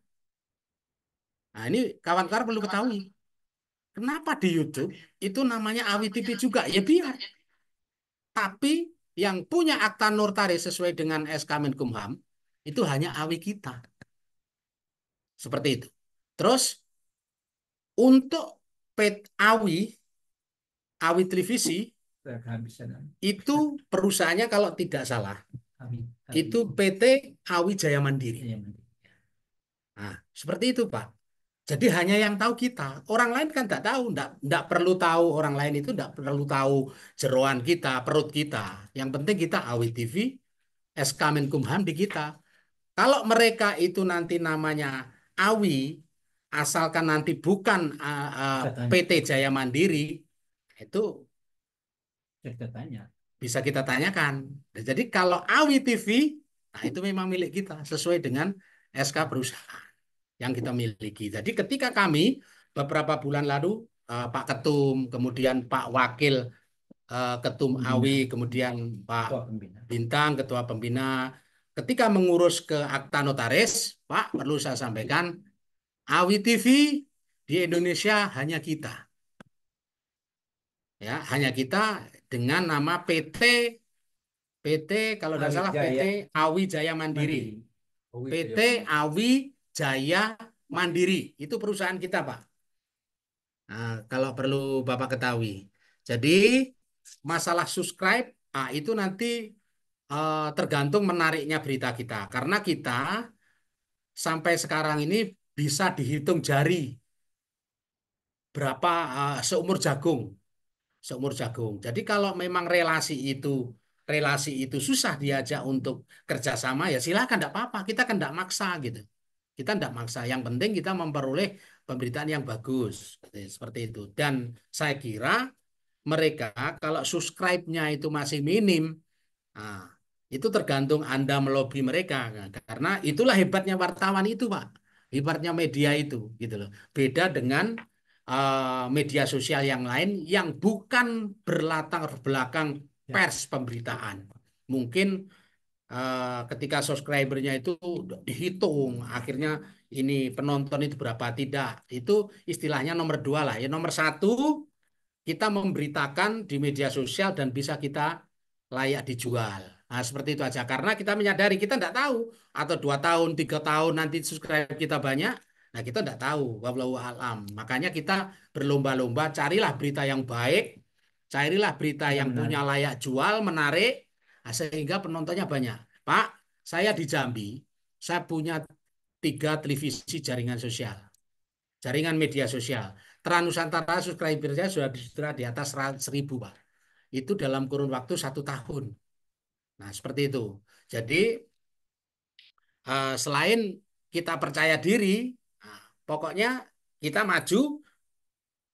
Nah, ini kawan-kawan perlu ketahui. Kenapa di YouTube itu namanya Awi TV juga? Ya biar. Tapi yang punya akta notaris sesuai dengan SK Menkumham itu hanya Awi kita. Seperti itu. Terus untuk Awi Televisi itu perusahaannya kalau tidak salah itu PT Awi Jaya Mandiri. Nah, seperti itu Pak. Jadi hanya yang tahu kita. Orang lain kan tidak tahu, tidak perlu tahu, orang lain itu tidak perlu tahu jeroan kita, perut kita. Yang penting kita Awi TV, SK Menkumham di kita. Kalau mereka itu nanti namanya Awi, asalkan nanti bukan PT Jaya Mandiri, itu bisa kita tanyakan. Jadi kalau Awi TV, nah itu memang milik kita sesuai dengan SK perusahaan yang kita miliki. Jadi ketika kami beberapa bulan lalu Pak Ketum, kemudian Pak Wakil Ketum Awi, kemudian Pak Bintang Ketua Pembina, ketika mengurus ke akta notaris, Pak perlu saya sampaikan, Awi TV di Indonesia hanya kita. Ya, hanya kita dengan nama PT kalau tidak salah PT Awi Jaya Mandiri. PT Awi Jaya Mandiri itu perusahaan kita, Pak. Nah, kalau perlu Bapak ketahui. Jadi masalah subscribe, itu nanti tergantung menariknya berita kita. Karena kita sampai sekarang ini bisa dihitung jari berapa seumur jagung. Jadi kalau memang relasi itu susah diajak untuk kerjasama, ya silakan, tidak apa-apa. Kita kan tidak maksa gitu. Kita tidak maksa. Yang penting kita memperoleh pemberitaan yang bagus, seperti itu. Dan saya kira mereka kalau subscribe-nya itu masih minim, nah, itu tergantung Anda melobi mereka. Karena itulah hebatnya wartawan itu, Pak. Hebatnya media itu, gitu loh. Beda dengan media sosial yang lain yang bukan berlatar belakang pers pemberitaan. Mungkin ketika subscribernya itu dihitung, akhirnya ini penonton itu berapa, tidak. Itu istilahnya nomor 2 lah. Ya, nomor 1 kita memberitakan di media sosial dan bisa kita layak dijual. Nah, seperti itu aja. Karena kita menyadari kita tidak tahu atau 2 tahun, 3 tahun nanti subscribe kita banyak. Nah, kita tidak tahu. Wallahu alam. Makanya kita berlomba-lomba carilah berita yang baik, carilah berita yang punya layak jual, menarik, sehingga penontonnya banyak. Pak, saya di Jambi, saya punya 3 televisi jaringan sosial, jaringan media sosial. Trans Nusantara subscribernya sudah di atas 1.000, Pak. Itu dalam kurun waktu 1 tahun. Nah, seperti itu. Jadi, selain kita percaya diri, pokoknya kita maju,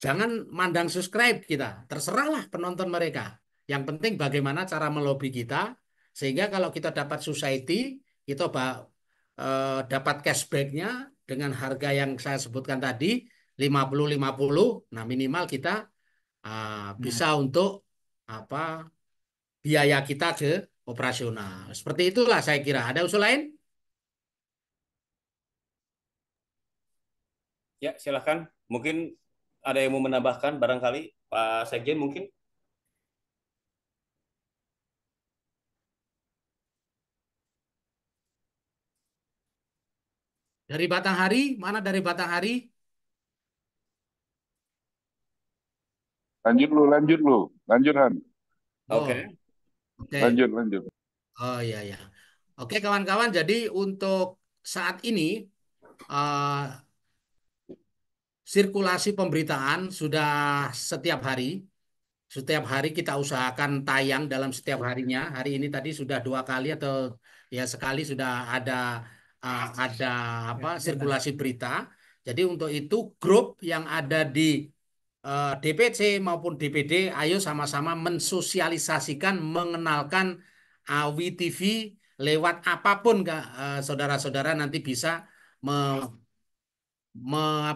jangan mandang subscribe kita. Terserahlah penonton mereka. Yang penting bagaimana cara melobi kita, sehingga kalau kita dapat society, kita dapat cashback-nya dengan harga yang saya sebutkan tadi, 50-50. Nah, minimal kita bisa untuk biaya kita ke operasional. Seperti itulah saya kira. Ada usul lain? Ya, silakan. Mungkin ada yang mau menambahkan barangkali Pak Sekjen mungkin. Dari Batanghari, mana dari Batanghari? Lanjut lu. Lanjut Han. Oke. Lanjut. Oh iya. Oke kawan-kawan, jadi untuk saat ini sirkulasi pemberitaan sudah setiap hari. Setiap hari kita usahakan tayang dalam setiap harinya. Hari ini tadi sudah 2 kali atau ya sekali sudah ada sirkulasi berita. Jadi untuk itu grup yang ada di DPC maupun DPD, ayo sama-sama mensosialisasikan, mengenalkan AWI TV lewat apapun, saudara-saudara nanti bisa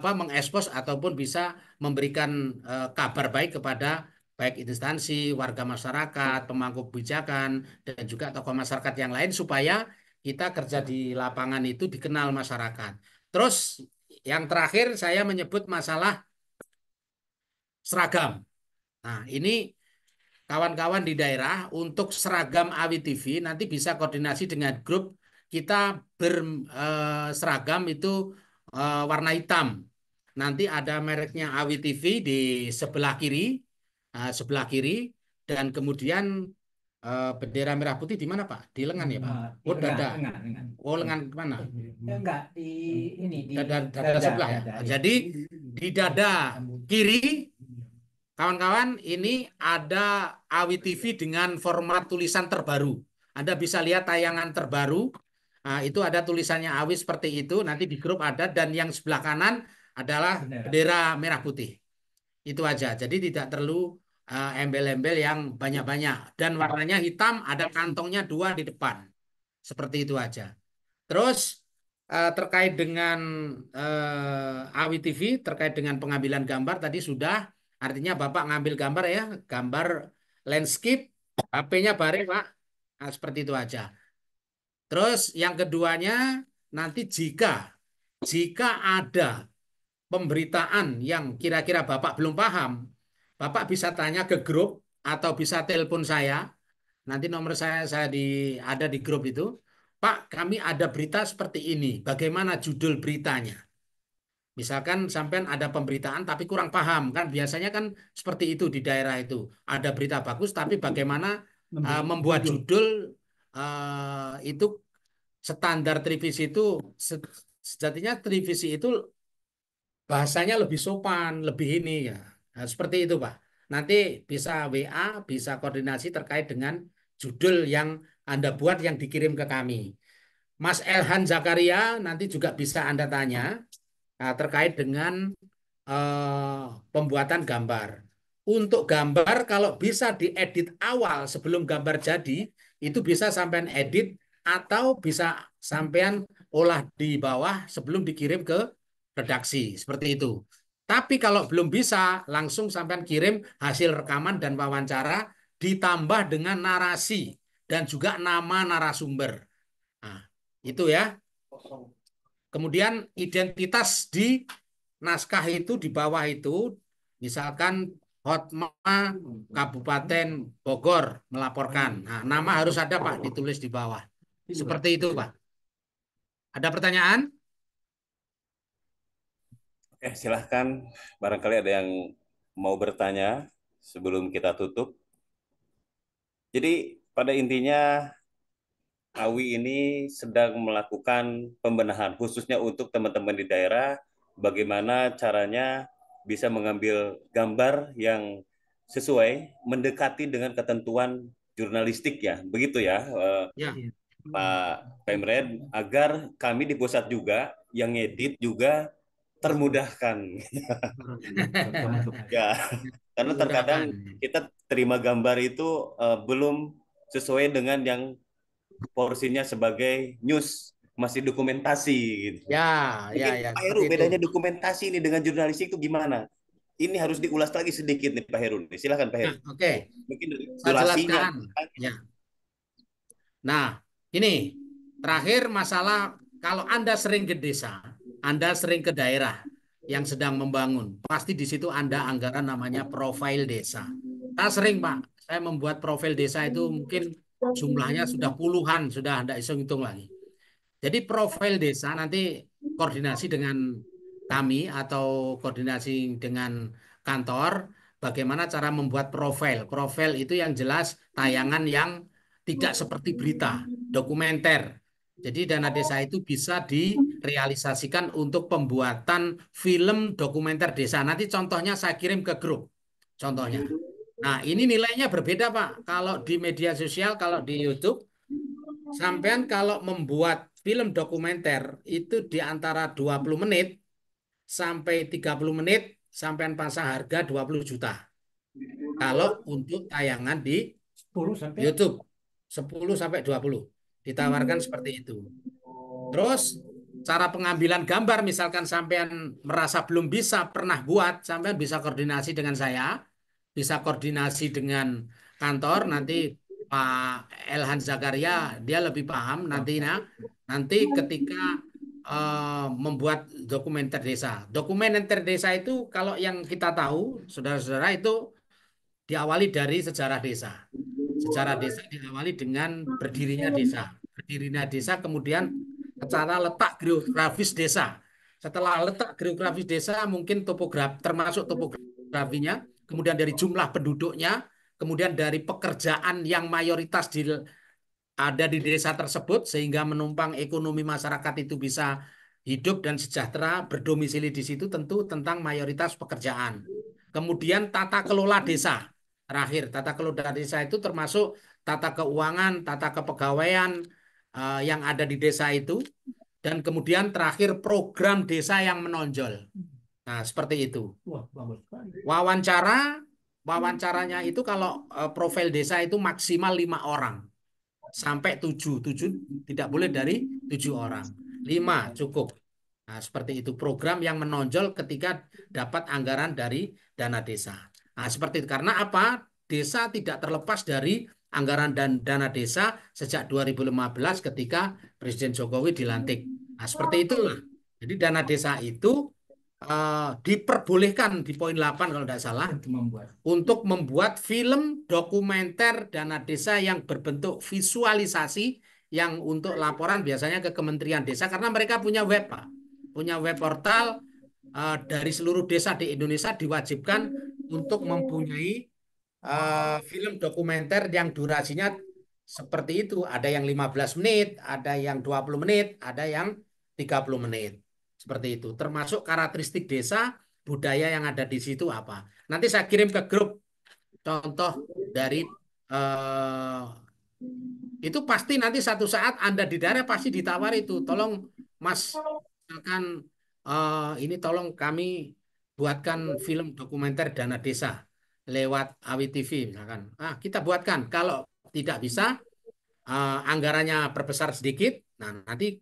mengekspos ataupun bisa memberikan kabar baik kepada baik instansi, warga masyarakat, pemangku kebijakan, dan juga tokoh masyarakat yang lain supaya kita kerja di lapangan itu dikenal masyarakat. Terus yang terakhir saya menyebut masalah seragam. Nah, ini kawan-kawan di daerah untuk seragam AWI TV nanti bisa koordinasi dengan grup kita berseragam itu warna hitam. Nanti ada mereknya AWI TV di sebelah kiri, dan kemudian bendera merah putih di mana Pak? Di lengan ya Pak? Oh dada. Oh lengan mana? Enggak di ini di dada sebelah ya. Jadi di dada kiri, kawan-kawan, ini ada AWI TV dengan format tulisan terbaru. Anda bisa lihat tayangan terbaru. Nah, itu ada tulisannya AWI seperti itu. Nanti di grup ada, dan yang sebelah kanan adalah bendera merah putih. Itu aja. Jadi tidak perlu embel-embel yang banyak-banyak. Dan warnanya hitam, ada kantongnya 2 di depan. Seperti itu aja. Terus terkait dengan AWI TV, terkait dengan pengambilan gambar tadi sudah. Artinya Bapak ngambil gambar ya, gambar landscape, HP-nya bare Pak. Nah, seperti itu aja. Terus yang keduanya, nanti jika ada pemberitaan yang kira-kira Bapak belum paham, Bapak bisa tanya ke grup atau bisa telepon saya. Nanti nomor saya ada di grup itu. Pak, kami ada berita seperti ini. Bagaimana judul beritanya? Misalkan sampean ada pemberitaan tapi kurang paham, kan biasanya kan seperti itu di daerah itu. Ada berita bagus tapi bagaimana membuat judul itu standar televisi itu, sejatinya televisi itu bahasanya lebih sopan, lebih ini ya. Nah, seperti itu Pak. Nanti bisa WA, bisa koordinasi terkait dengan judul yang Anda buat yang dikirim ke kami. Mas Elhan Zakaria nanti juga bisa Anda tanya terkait dengan pembuatan gambar. Untuk gambar kalau bisa diedit awal sebelum gambar jadi, itu bisa sampean edit atau bisa sampean olah di bawah sebelum dikirim ke redaksi. Seperti itu. Tapi kalau belum bisa, langsung sampean kirim hasil rekaman dan wawancara ditambah dengan narasi dan juga nama narasumber. Nah, itu ya. Kemudian identitas di naskah itu di bawah itu, misalkan Hotma Kabupaten Bogor melaporkan. Nah, nama harus ada Pak, ditulis di bawah. Seperti itu Pak. Ada pertanyaan? Oke, silahkan. Barangkali ada yang mau bertanya sebelum kita tutup. Jadi pada intinya AWI ini sedang melakukan pembenahan khususnya untuk teman-teman di daerah, bagaimana caranya bisa mengambil gambar yang sesuai, mendekati dengan ketentuan jurnalistik ya, begitu ya, Pak Pemred, agar kami di pusat juga yang ngedit juga termudahkan. Ya, karena terkadang kita terima gambar itu belum sesuai dengan yang porsinya sebagai news, masih dokumentasi gitu. Ya. Pak Heru, bedanya dokumentasi ini dengan jurnalistik itu gimana? Ini harus diulas lagi sedikit nih Pak Heru. Silakan Pak Heru. Oke. Mungkin Saya jelaskan. Ya. Nah, ini terakhir masalah kalau Anda sering ke desa, Anda sering ke daerah yang sedang membangun, pasti di situ Anda anggaran namanya profil desa. Saya sering Pak, saya membuat profil desa itu mungkin jumlahnya sudah puluhan, sudah Anda hitung lagi. Jadi profil desa nanti koordinasi dengan kami atau koordinasi dengan kantor, bagaimana cara membuat profil. Profil itu yang jelas tayangan yang tidak seperti berita, dokumenter. Jadi dana desa itu bisa direalisasikan untuk pembuatan film dokumenter desa. Nanti contohnya saya kirim ke grup. Contohnya. Nah, ini nilainya berbeda, Pak. Kalau di media sosial, kalau di YouTube, sampean kalau membuat film dokumenter itu di antara 20 menit sampai 30 menit sampean pasang harga 20 juta. Kalau untuk tayangan di 10 sampai YouTube 10 sampai 20 ditawarkan seperti itu. Terus cara pengambilan gambar misalkan sampean merasa belum bisa pernah buat, sampean bisa koordinasi dengan saya, bisa koordinasi dengan kantor nanti Pak Elhan Zakaria dia lebih paham nanti ketika membuat dokumenter desa. Dokumenter desa itu kalau yang kita tahu saudara-saudara itu diawali dari sejarah desa. Sejarah desa diawali dengan berdirinya desa. Berdirinya desa kemudian secara letak geografis desa. Setelah letak geografis desa mungkin termasuk topografinya, kemudian dari jumlah penduduknya, kemudian dari pekerjaan yang mayoritas ada di desa tersebut sehingga menumpang ekonomi masyarakat itu bisa hidup dan sejahtera berdomisili di situ tentu tentang mayoritas pekerjaan. Kemudian tata kelola desa. Terakhir, tata kelola desa itu termasuk tata keuangan, tata kepegawaian yang ada di desa itu. Dan kemudian terakhir program desa yang menonjol. Nah, seperti itu. Wah, bagus sekali. Wawancaranya itu kalau profil desa itu maksimal 5 orang. Sampai 7 tidak boleh dari 7 orang. 5 cukup. Nah, seperti itu program yang menonjol ketika dapat anggaran dari dana desa. Nah, seperti itu. Karena apa? Desa tidak terlepas dari anggaran dan dana desa sejak 2015 ketika Presiden Jokowi dilantik. Nah, seperti itulah. Jadi dana desa itu diperbolehkan di poin 8 kalau tidak salah untuk membuat film dokumenter dana desa yang berbentuk visualisasi yang untuk laporan biasanya ke Kementerian Desa karena mereka punya web, Pak. Punya web portal dari seluruh desa di Indonesia diwajibkan untuk mempunyai film dokumenter yang durasinya seperti itu. Ada yang 15 menit, ada yang 20 menit, ada yang 30 menit. Seperti itu. Termasuk karakteristik desa, budaya yang ada di situ apa. Nanti saya kirim ke grup contoh dari itu pasti nanti satu saat Anda di daerah pasti ditawar itu. Tolong Mas, misalkan ini tolong kami buatkan film dokumenter dana desa lewat AWI TV misalkan. Kita buatkan. Kalau tidak bisa, anggarannya perbesar sedikit. Nah, nanti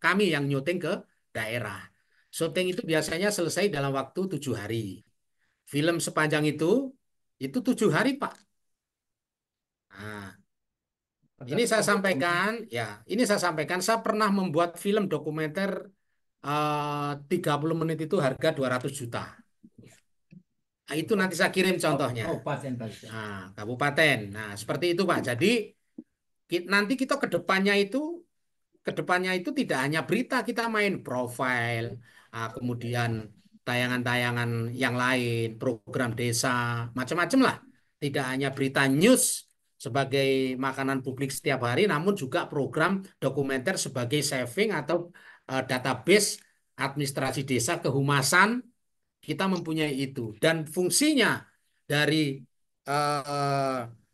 kami yang nyuting ke daerah. Syuting itu biasanya selesai dalam waktu 7 hari. Film sepanjang itu 7 hari, Pak. Nah, ini saya sampaikan, saya pernah membuat film dokumenter 30 menit itu harga 200 juta. Nah, itu nanti saya kirim contohnya. Kabupaten. Nah, seperti itu, Pak. Jadi nanti kita ke depannya itu tidak hanya berita, kita main profil, kemudian tayangan-tayangan yang lain, program desa, macam-macam lah. Tidak hanya berita news sebagai makanan publik setiap hari, namun juga program dokumenter sebagai saving atau database administrasi desa, kehumasan, kita mempunyai itu. Dan fungsinya dari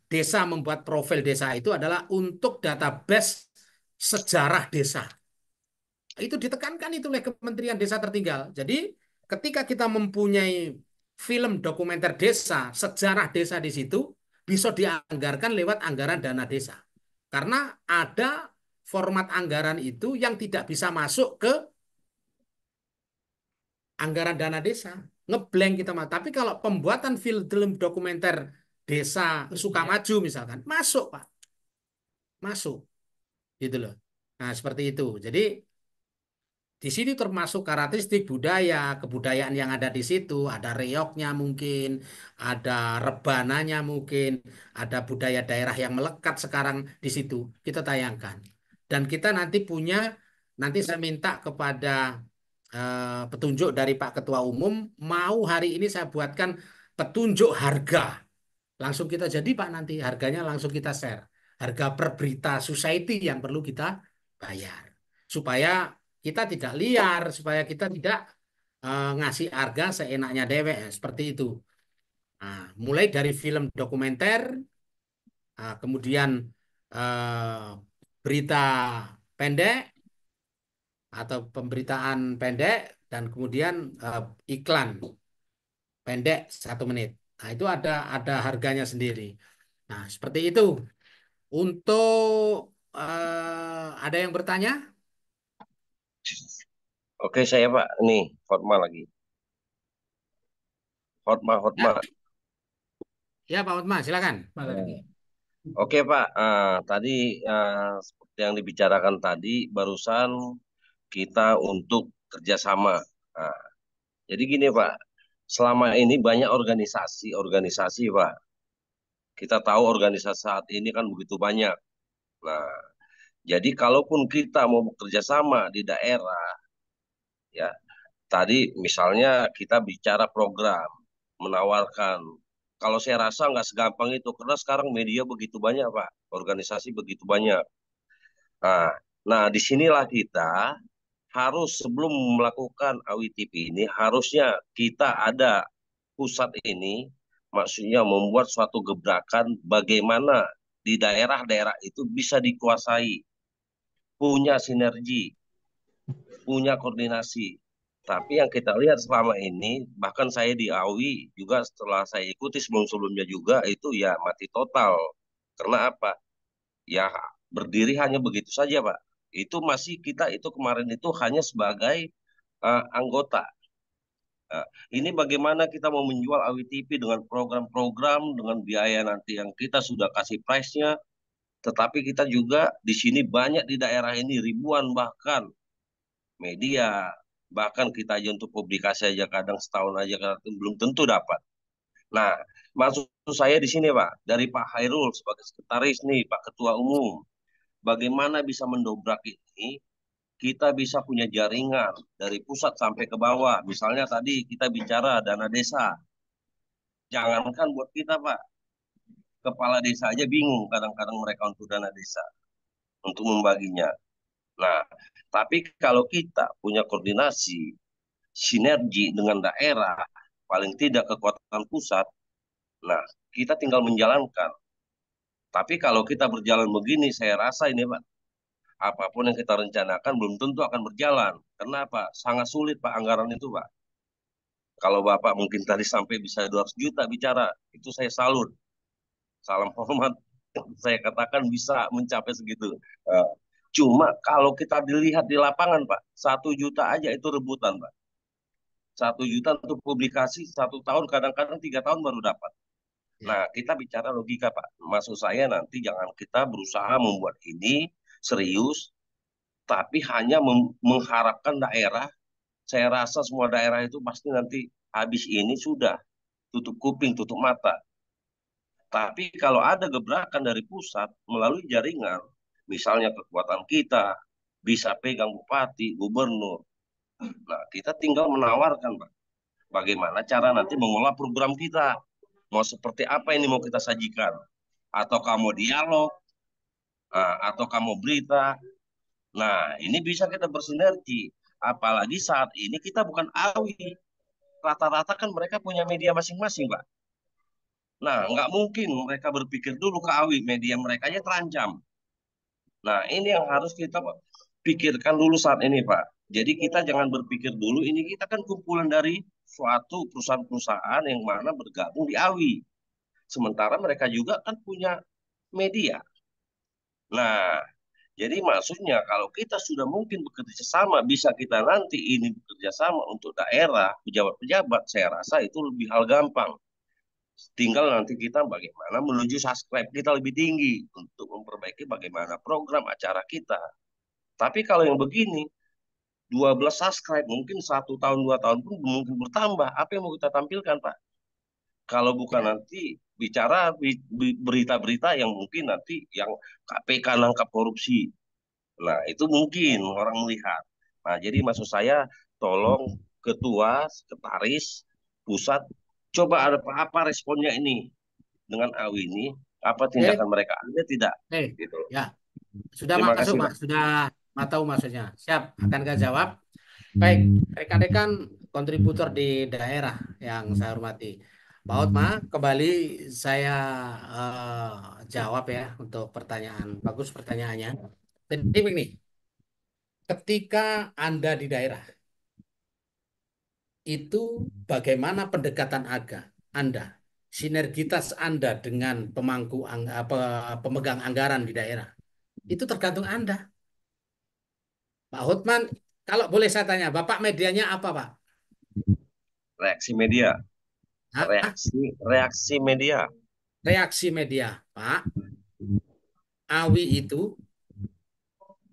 desa membuat profil desa itu adalah untuk database sejarah desa. Itu ditekankan itu oleh Kementerian Desa Tertinggal. Jadi ketika kita mempunyai film dokumenter desa, sejarah desa di situ, bisa dianggarkan lewat anggaran dana desa. Karena ada format anggaran itu yang tidak bisa masuk ke anggaran dana desa. Ngeblank kita mah. Tapi kalau pembuatan film dokumenter desa Sukamaju misalkan, masuk, Pak. Masuk. Gitu loh. Nah, seperti itu. Jadi di sini termasuk karakteristik budaya, kebudayaan yang ada di situ, ada reoknya mungkin, ada rebananya mungkin, ada budaya daerah yang melekat sekarang di situ. Kita tayangkan. Dan kita nanti saya minta kepada petunjuk dari Pak Ketua Umum, mau hari ini saya buatkan petunjuk harga. Langsung kita jadi Pak nanti, harganya langsung kita share. Harga per berita society yang perlu kita bayar. Supaya kita tidak liar, supaya kita tidak ngasih harga seenaknya dewek, seperti itu. Nah, mulai dari film dokumenter, kemudian berita pendek atau pemberitaan pendek, dan kemudian iklan. pendek 1 menit. Nah, itu ada harganya sendiri. Nah, seperti itu. Untuk ada yang bertanya? Oke, saya Pak. Nih, Hotma lagi. Hotma. Ya, Pak Utma, silakan. Oke, Pak. Tadi seperti yang dibicarakan tadi, barusan kita untuk kerjasama. Nah, jadi gini, Pak. Selama ini banyak organisasi, Pak. Kita tahu organisasi saat ini kan begitu banyak. Nah, jadi kalaupun kita mau bekerja sama di daerah, ya tadi misalnya kita bicara program, menawarkan. Kalau saya rasa nggak segampang itu, karena sekarang media begitu banyak, Pak. Organisasi begitu banyak. Nah, nah disinilah kita harus sebelum melakukan AWTP ini, harusnya kita ada pusat ini, maksudnya membuat suatu gebrakan bagaimana di daerah-daerah itu bisa dikuasai, punya sinergi, punya koordinasi. Tapi yang kita lihat selama ini, bahkan saya di AWI juga setelah saya ikuti sebelum-sebelumnya juga, itu ya mati total. Karena apa? Ya berdiri hanya begitu saja, Pak. Itu masih kita itu kemarin itu hanya sebagai anggota. Ini bagaimana kita mau menjual AWTP dengan program-program, dengan biaya nanti yang kita sudah kasih price-nya, tetapi kita juga di sini banyak di daerah ini ribuan bahkan media, bahkan kita aja untuk publikasi aja kadang setahun aja kadang belum tentu dapat. Nah, maksud saya di sini Pak, dari Pak Hairul sebagai sekretaris nih, Pak Ketua Umum, bagaimana bisa mendobrak ini, kita bisa punya jaringan dari pusat sampai ke bawah. Misalnya tadi kita bicara dana desa, jangankan buat kita Pak, kepala desa aja bingung kadang-kadang mereka untuk dana desa, untuk membaginya. Nah, tapi kalau kita punya koordinasi, sinergi dengan daerah, paling tidak kekuatan pusat, nah kita tinggal menjalankan. Tapi kalau kita berjalan begini, saya rasa ini Pak, apapun yang kita rencanakan belum tentu akan berjalan. Kenapa? Sangat sulit Pak anggaran itu Pak. Kalau Bapak mungkin tadi sampai bisa 200 juta bicara, itu saya salut. Salam hormat, saya katakan bisa mencapai segitu. Cuma kalau kita dilihat di lapangan Pak, 1 juta aja itu rebutan Pak. 1 juta untuk publikasi 1 tahun, kadang-kadang 3 tahun baru dapat. Nah, kita bicara logika Pak. Maksud saya nanti jangan kita berusaha membuat ini serius, tapi hanya mengharapkan daerah. Saya rasa semua daerah itu pasti nanti habis ini sudah tutup kuping, tutup mata. Tapi kalau ada gebrakan dari pusat melalui jaringan, misalnya kekuatan kita bisa pegang bupati, gubernur. Nah, kita tinggal menawarkan, Pak, bagaimana cara nanti mengolah program kita. Mau seperti apa ini mau kita sajikan? Atau kamu dialog, atau kamu berita. Nah, ini bisa kita bersinergi. Apalagi saat ini kita bukan AWI. Rata-rata kan mereka punya media masing-masing, Pak. Nah, nggak mungkin mereka berpikir dulu ke AWI, media mereka aja terancam. Nah, ini yang harus kita pikirkan dulu saat ini, Pak. Jadi kita jangan berpikir dulu, ini kita kan kumpulan dari suatu perusahaan-perusahaan yang mana bergabung di AWI. Sementara mereka juga kan punya media. Nah, jadi maksudnya kalau kita sudah mungkin bekerja sama, bisa kita nanti ini bekerja sama untuk daerah, pejabat-pejabat, saya rasa itu lebih hal gampang. Tinggal nanti kita bagaimana menuju subscribe kita lebih tinggi untuk memperbaiki bagaimana program acara kita. Tapi kalau yang begini, 12 subscribe mungkin 1 tahun 2 tahun pun mungkin bertambah. Apa yang mau kita tampilkan Pak? Kalau bukan nanti bicara berita-berita yang mungkin nanti yang KPK nangkap korupsi. Nah itu mungkin orang melihat. Nah jadi maksud saya tolong ketua, sekretaris, pusat, coba ada apa responnya ini dengan AWI ini, apa tindakan mereka ada tidak? Gitu. Ya, sudah Terima masuk kasih, Mas, sudah tahu maksudnya. Siap, akan saya jawab. Baik, rekan-rekan kontributor di daerah yang saya hormati. Pak Otma, kembali saya jawab ya untuk pertanyaan. Bagus pertanyaannya. Jadi begini, ketika Anda di daerah, itu bagaimana pendekatan Anda, sinergitas Anda dengan pemegang anggaran di daerah. Itu tergantung Anda. Pak Hotman, kalau boleh saya tanya, Bapak medianya apa, Pak? Reaksi media. Hah? Reaksi media. Reaksi media, Pak. AWI itu,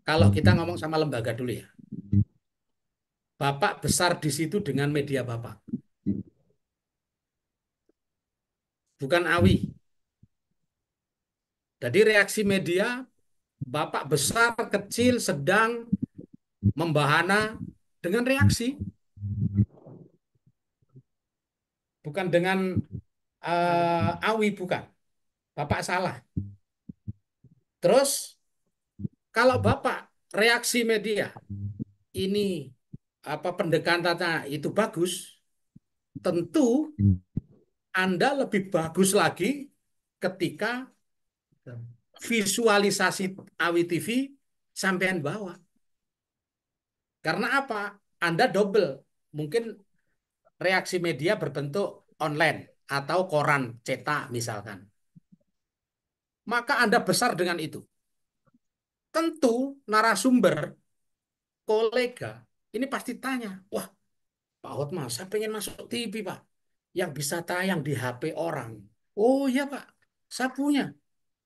kalau kita ngomong sama lembaga dulu ya, Bapak besar di situ dengan media Bapak. Bukan AWI. Jadi reaksi media, Bapak besar, kecil, sedang, membahana dengan reaksi. Bukan dengan AWI, bukan. Bapak salah. Terus, kalau Bapak reaksi media, ini pendekatannya itu bagus, tentu Anda lebih bagus lagi ketika visualisasi AWI TV sampean bawa. Karena apa? Anda double. Mungkin reaksi media berbentuk online atau koran cetak misalkan. Maka Anda besar dengan itu. Tentu narasumber, kolega, ini pasti tanya, wah Pak Hotma, saya pengen masuk TV Pak, yang bisa tayang di HP orang. Oh iya Pak, saya punya.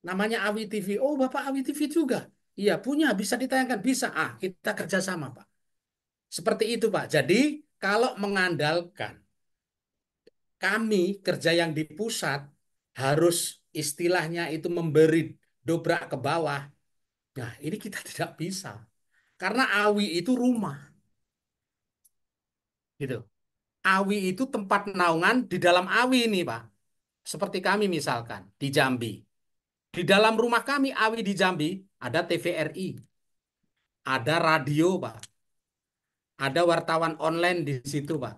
Namanya AWI TV. Oh Bapak AWI TV juga? Iya punya, bisa ditayangkan. Bisa. Kita kerjasama Pak. Seperti itu Pak. Jadi kalau mengandalkan kami kerja yang di pusat harus istilahnya itu memberi dobrak ke bawah. Nah ini kita tidak bisa. Karena AWI itu rumah. Gitu. AWI itu tempat naungan di dalam AWI ini Pak. Seperti kami misalkan di Jambi. Di dalam rumah kami AWI di Jambi ada TVRI. Ada radio Pak. Ada wartawan online di situ Pak.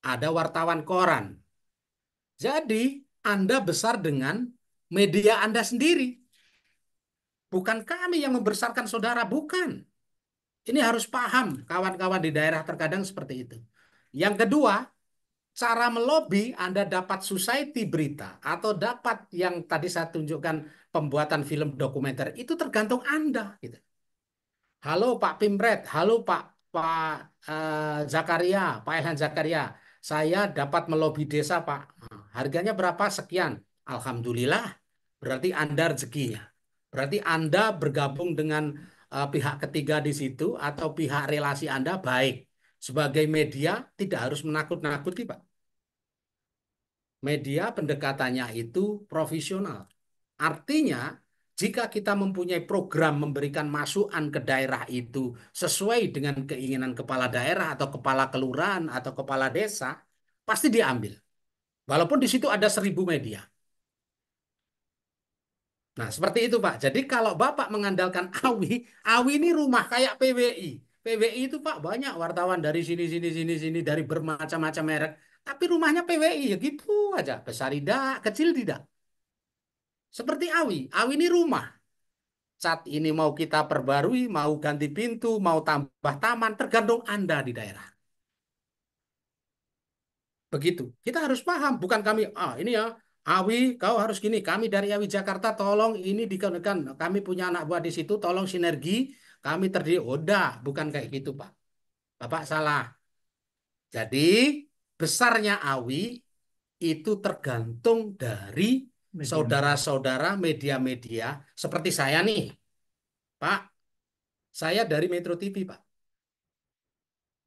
Ada wartawan koran. Jadi Anda besar dengan media Anda sendiri. Bukan kami yang membesarkan saudara, bukan. Ini harus paham kawan-kawan di daerah terkadang seperti itu. Yang kedua, cara melobi Anda dapat society berita atau dapat yang tadi saya tunjukkan pembuatan film dokumenter itu tergantung Anda. Gitu. Halo Pak Pimret, halo Zakaria, Pak Ilhan Zakaria. Saya dapat melobi desa Pak. Harganya berapa? Sekian. Alhamdulillah. Berarti Anda rezekinya. Berarti Anda bergabung dengan pihak ketiga di situ atau pihak relasi Anda baik. Sebagai media tidak harus menakut-nakuti Pak. Media pendekatannya itu profesional. Artinya, jika kita mempunyai program memberikan masukan ke daerah itu sesuai dengan keinginan kepala daerah atau kepala kelurahan atau kepala desa, pasti diambil. Walaupun di situ ada 1000 media. Nah, seperti itu Pak. Jadi kalau Bapak mengandalkan AWI, AWI ini rumah kayak PWI. PWI itu Pak banyak wartawan dari sini, dari bermacam-macam merek. Tapi rumahnya PWI, ya gitu aja. Besar tidak, kecil tidak. Seperti AWI. AWI ini rumah. Cat ini mau kita perbarui, mau ganti pintu, mau tambah taman, tergantung Anda di daerah. Begitu. Kita harus paham, bukan kami, ini ya, AWI, kau harus gini. Kami dari AWI Jakarta, tolong ini dikenakan. Kami punya anak buah di situ, tolong sinergi. Kami terdiri. Udah, bukan kayak gitu, Pak. Bapak salah. Jadi, besarnya AWI itu tergantung dari saudara-saudara media-media seperti saya nih. Pak, saya dari Metro TV, Pak.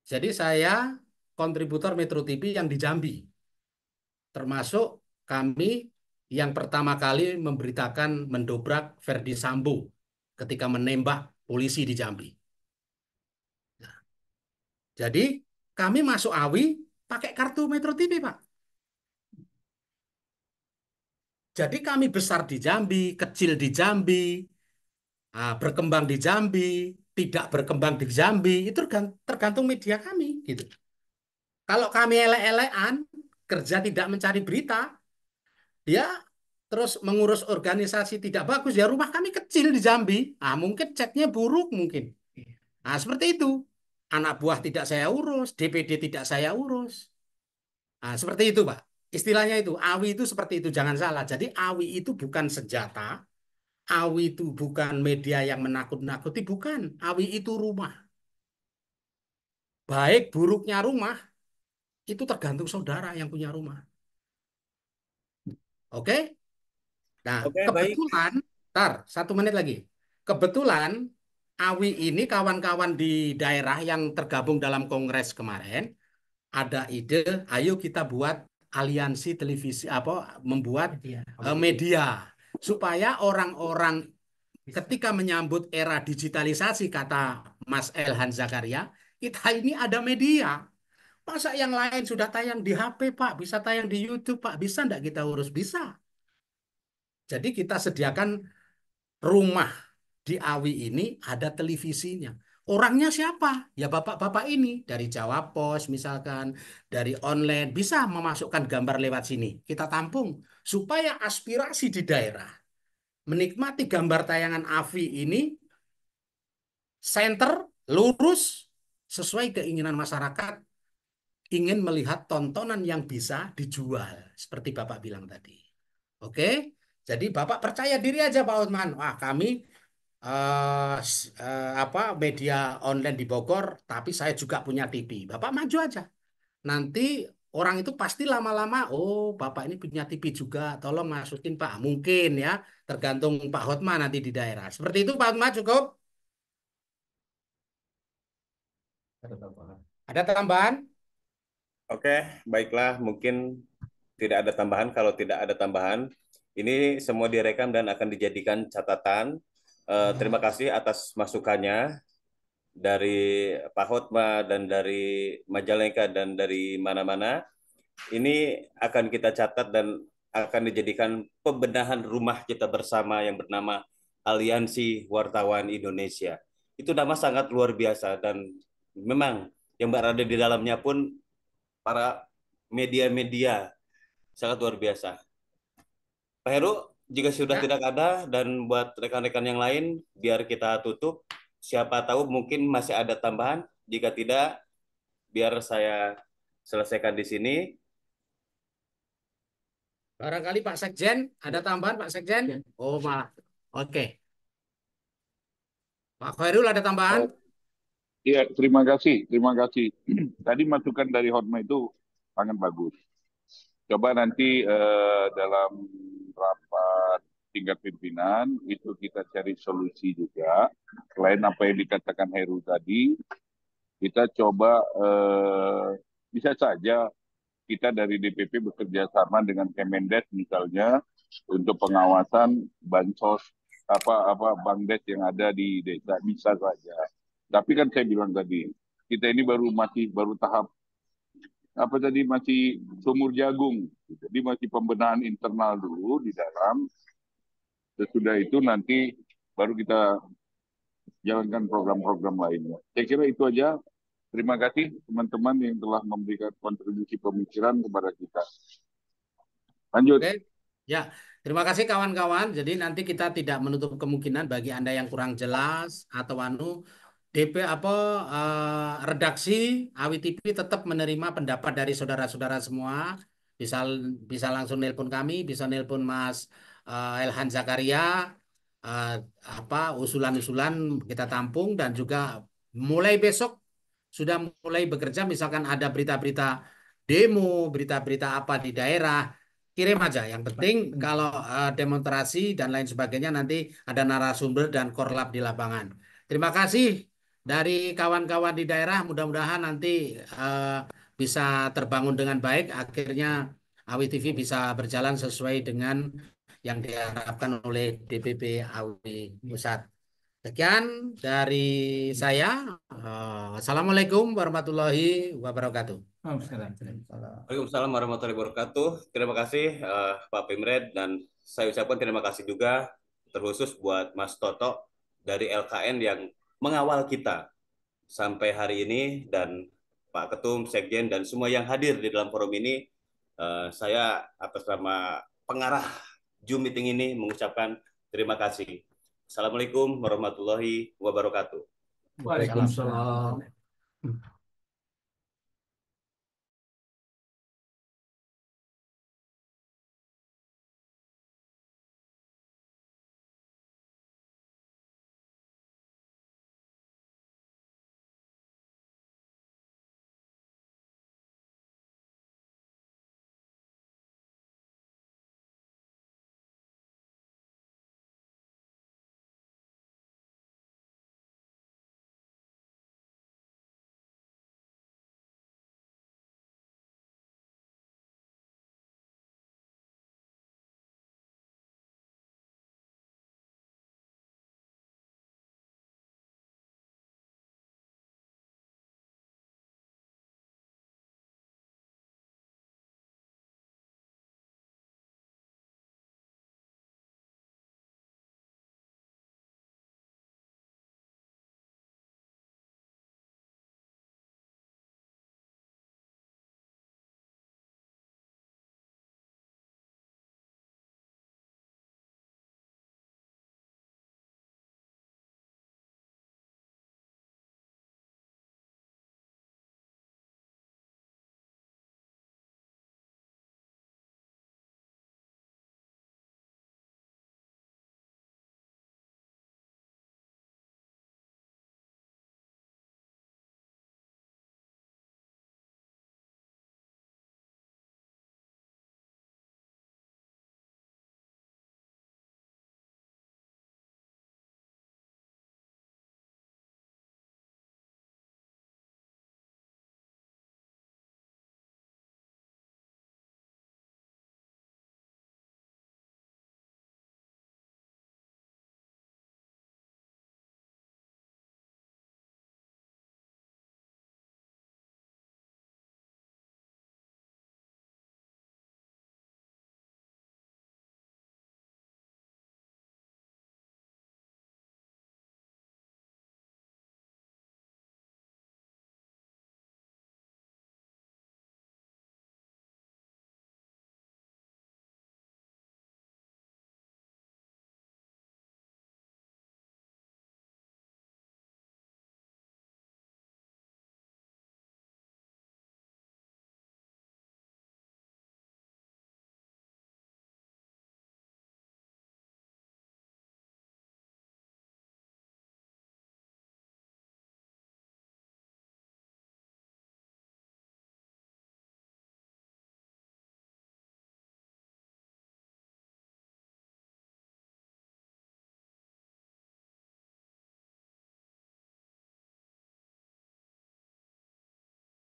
Jadi saya kontributor Metro TV yang di Jambi. Termasuk kami yang pertama kali memberitakan mendobrak Verdi Sambo ketika menembak polisi di Jambi. Nah, jadi kami masuk AWI pakai kartu Metro TV, Pak. Jadi kami besar di Jambi, kecil di Jambi, berkembang di Jambi, tidak berkembang di Jambi, itu tergantung media kami. Gitu. Kalau kami elek-elekan, kerja tidak mencari berita, ya terus mengurus organisasi tidak bagus, ya rumah kami kecil di Jambi, mungkin chatnya buruk mungkin. Seperti itu. Anak buah tidak saya urus, DPD tidak saya urus. Nah, seperti itu, Pak. Istilahnya itu, AWI itu seperti itu, jangan salah. Jadi AWI itu bukan senjata, AWI itu bukan media yang menakut-nakuti, bukan. AWI itu rumah. Baik buruknya rumah, itu tergantung saudara yang punya rumah. Oke? Nah, Oke, baik. kebetulan, ntar, 1 menit lagi. Kebetulan, AWI ini kawan-kawan di daerah yang tergabung dalam kongres kemarin, ada ide, ayo kita buat aliansi televisi, membuat media supaya orang-orang ketika menyambut era digitalisasi, kata Mas Elhan Zakaria, kita ini ada media. Masa yang lain sudah tayang di HP, Pak, bisa tayang di YouTube, Pak, bisa enggak kita urus? Bisa. Jadi kita sediakan rumah di AWI ini ada televisinya. Orangnya siapa? Ya bapak-bapak ini dari Jawa Pos misalkan, dari online bisa memasukkan gambar lewat sini. Kita tampung supaya aspirasi di daerah menikmati gambar tayangan AVI ini center lurus sesuai keinginan masyarakat, ingin melihat tontonan yang bisa dijual seperti Bapak bilang tadi. Oke? Jadi Bapak percaya diri aja Pak Hotman. Wah, kami media online di Bogor, tapi saya juga punya TV. Bapak maju aja. Nanti orang itu pasti lama-lama, oh Bapak ini punya TV juga, tolong masukin Pak. Mungkin ya, tergantung Pak Hotman nanti di daerah. Seperti itu Pak Hotman cukup? Ada tambahan? Oke, baiklah. Mungkin tidak ada tambahan. Kalau tidak ada tambahan, ini semua direkam dan akan dijadikan catatan. Terima kasih atas masukannya dari Pak Hotma dan dari Majalengka dan dari mana-mana. Ini akan kita catat dan akan dijadikan pembenahan rumah kita bersama yang bernama Aliansi Wartawan Indonesia. Itu nama sangat luar biasa dan memang yang berada di dalamnya pun para media-media sangat luar biasa. Pak Heru, jika sudah Ya. tidak ada dan buat rekan-rekan yang lain, biar kita tutup. Siapa tahu mungkin masih ada tambahan. Jika tidak, biar saya selesaikan di sini. Barangkali Pak Sekjen, ada tambahan Pak Sekjen? Oh malah. Oke. Pak Khairul ada tambahan? Iya, terima kasih, terima kasih. Tadi masukan dari Hotma itu sangat bagus. Coba nanti dalam rapat tingkat pimpinan itu kita cari solusi juga. Selain apa yang dikatakan Heru tadi, kita coba bisa saja kita dari DPP bekerja sama dengan Kemendes misalnya untuk pengawasan bansos apa Bangdes yang ada di desa, bisa saja. Tapi kan saya bilang tadi, kita ini baru tahap apa tadi, masih sumur jagung. Jadi masih pembenahan internal dulu di dalam. Sesudah itu nanti baru kita jalankan program-program lainnya. Saya kira itu aja. Terima kasih teman-teman yang telah memberikan kontribusi pemikiran kepada kita. Lanjut. Oke. Ya, terima kasih kawan-kawan. Jadi nanti kita tidak menutup kemungkinan bagi Anda yang kurang jelas atau redaksi AWI TV tetap menerima pendapat dari saudara-saudara semua. Bisa bisa langsung nelpon kami, bisa nelpon Mas Elhan Zakaria. Usulan-usulan kita tampung dan juga mulai besok sudah mulai bekerja. Misalkan ada berita-berita demo, berita-berita apa di daerah, kirim aja. Yang penting kalau demonstrasi dan lain sebagainya nanti ada narasumber dan korlap di lapangan. Terima kasih dari kawan-kawan di daerah. Mudah-mudahan nanti bisa terbangun dengan baik. Akhirnya AWI TV bisa berjalan sesuai dengan yang diharapkan oleh DPP AWI Pusat. Sekian dari saya. Assalamualaikum warahmatullahi wabarakatuh. Waalaikumsalam warahmatullahi wabarakatuh. Terima kasih Pak Pimred dan saya ucapkan terima kasih juga terkhusus buat Mas Toto dari LKN yang mengawal kita sampai hari ini dan Pak Ketum, Sekjen dan semua yang hadir di dalam forum ini. Saya atas nama pengarah Zoom meeting ini mengucapkan terima kasih. Assalamualaikum warahmatullahi wabarakatuh. Waalaikumsalam.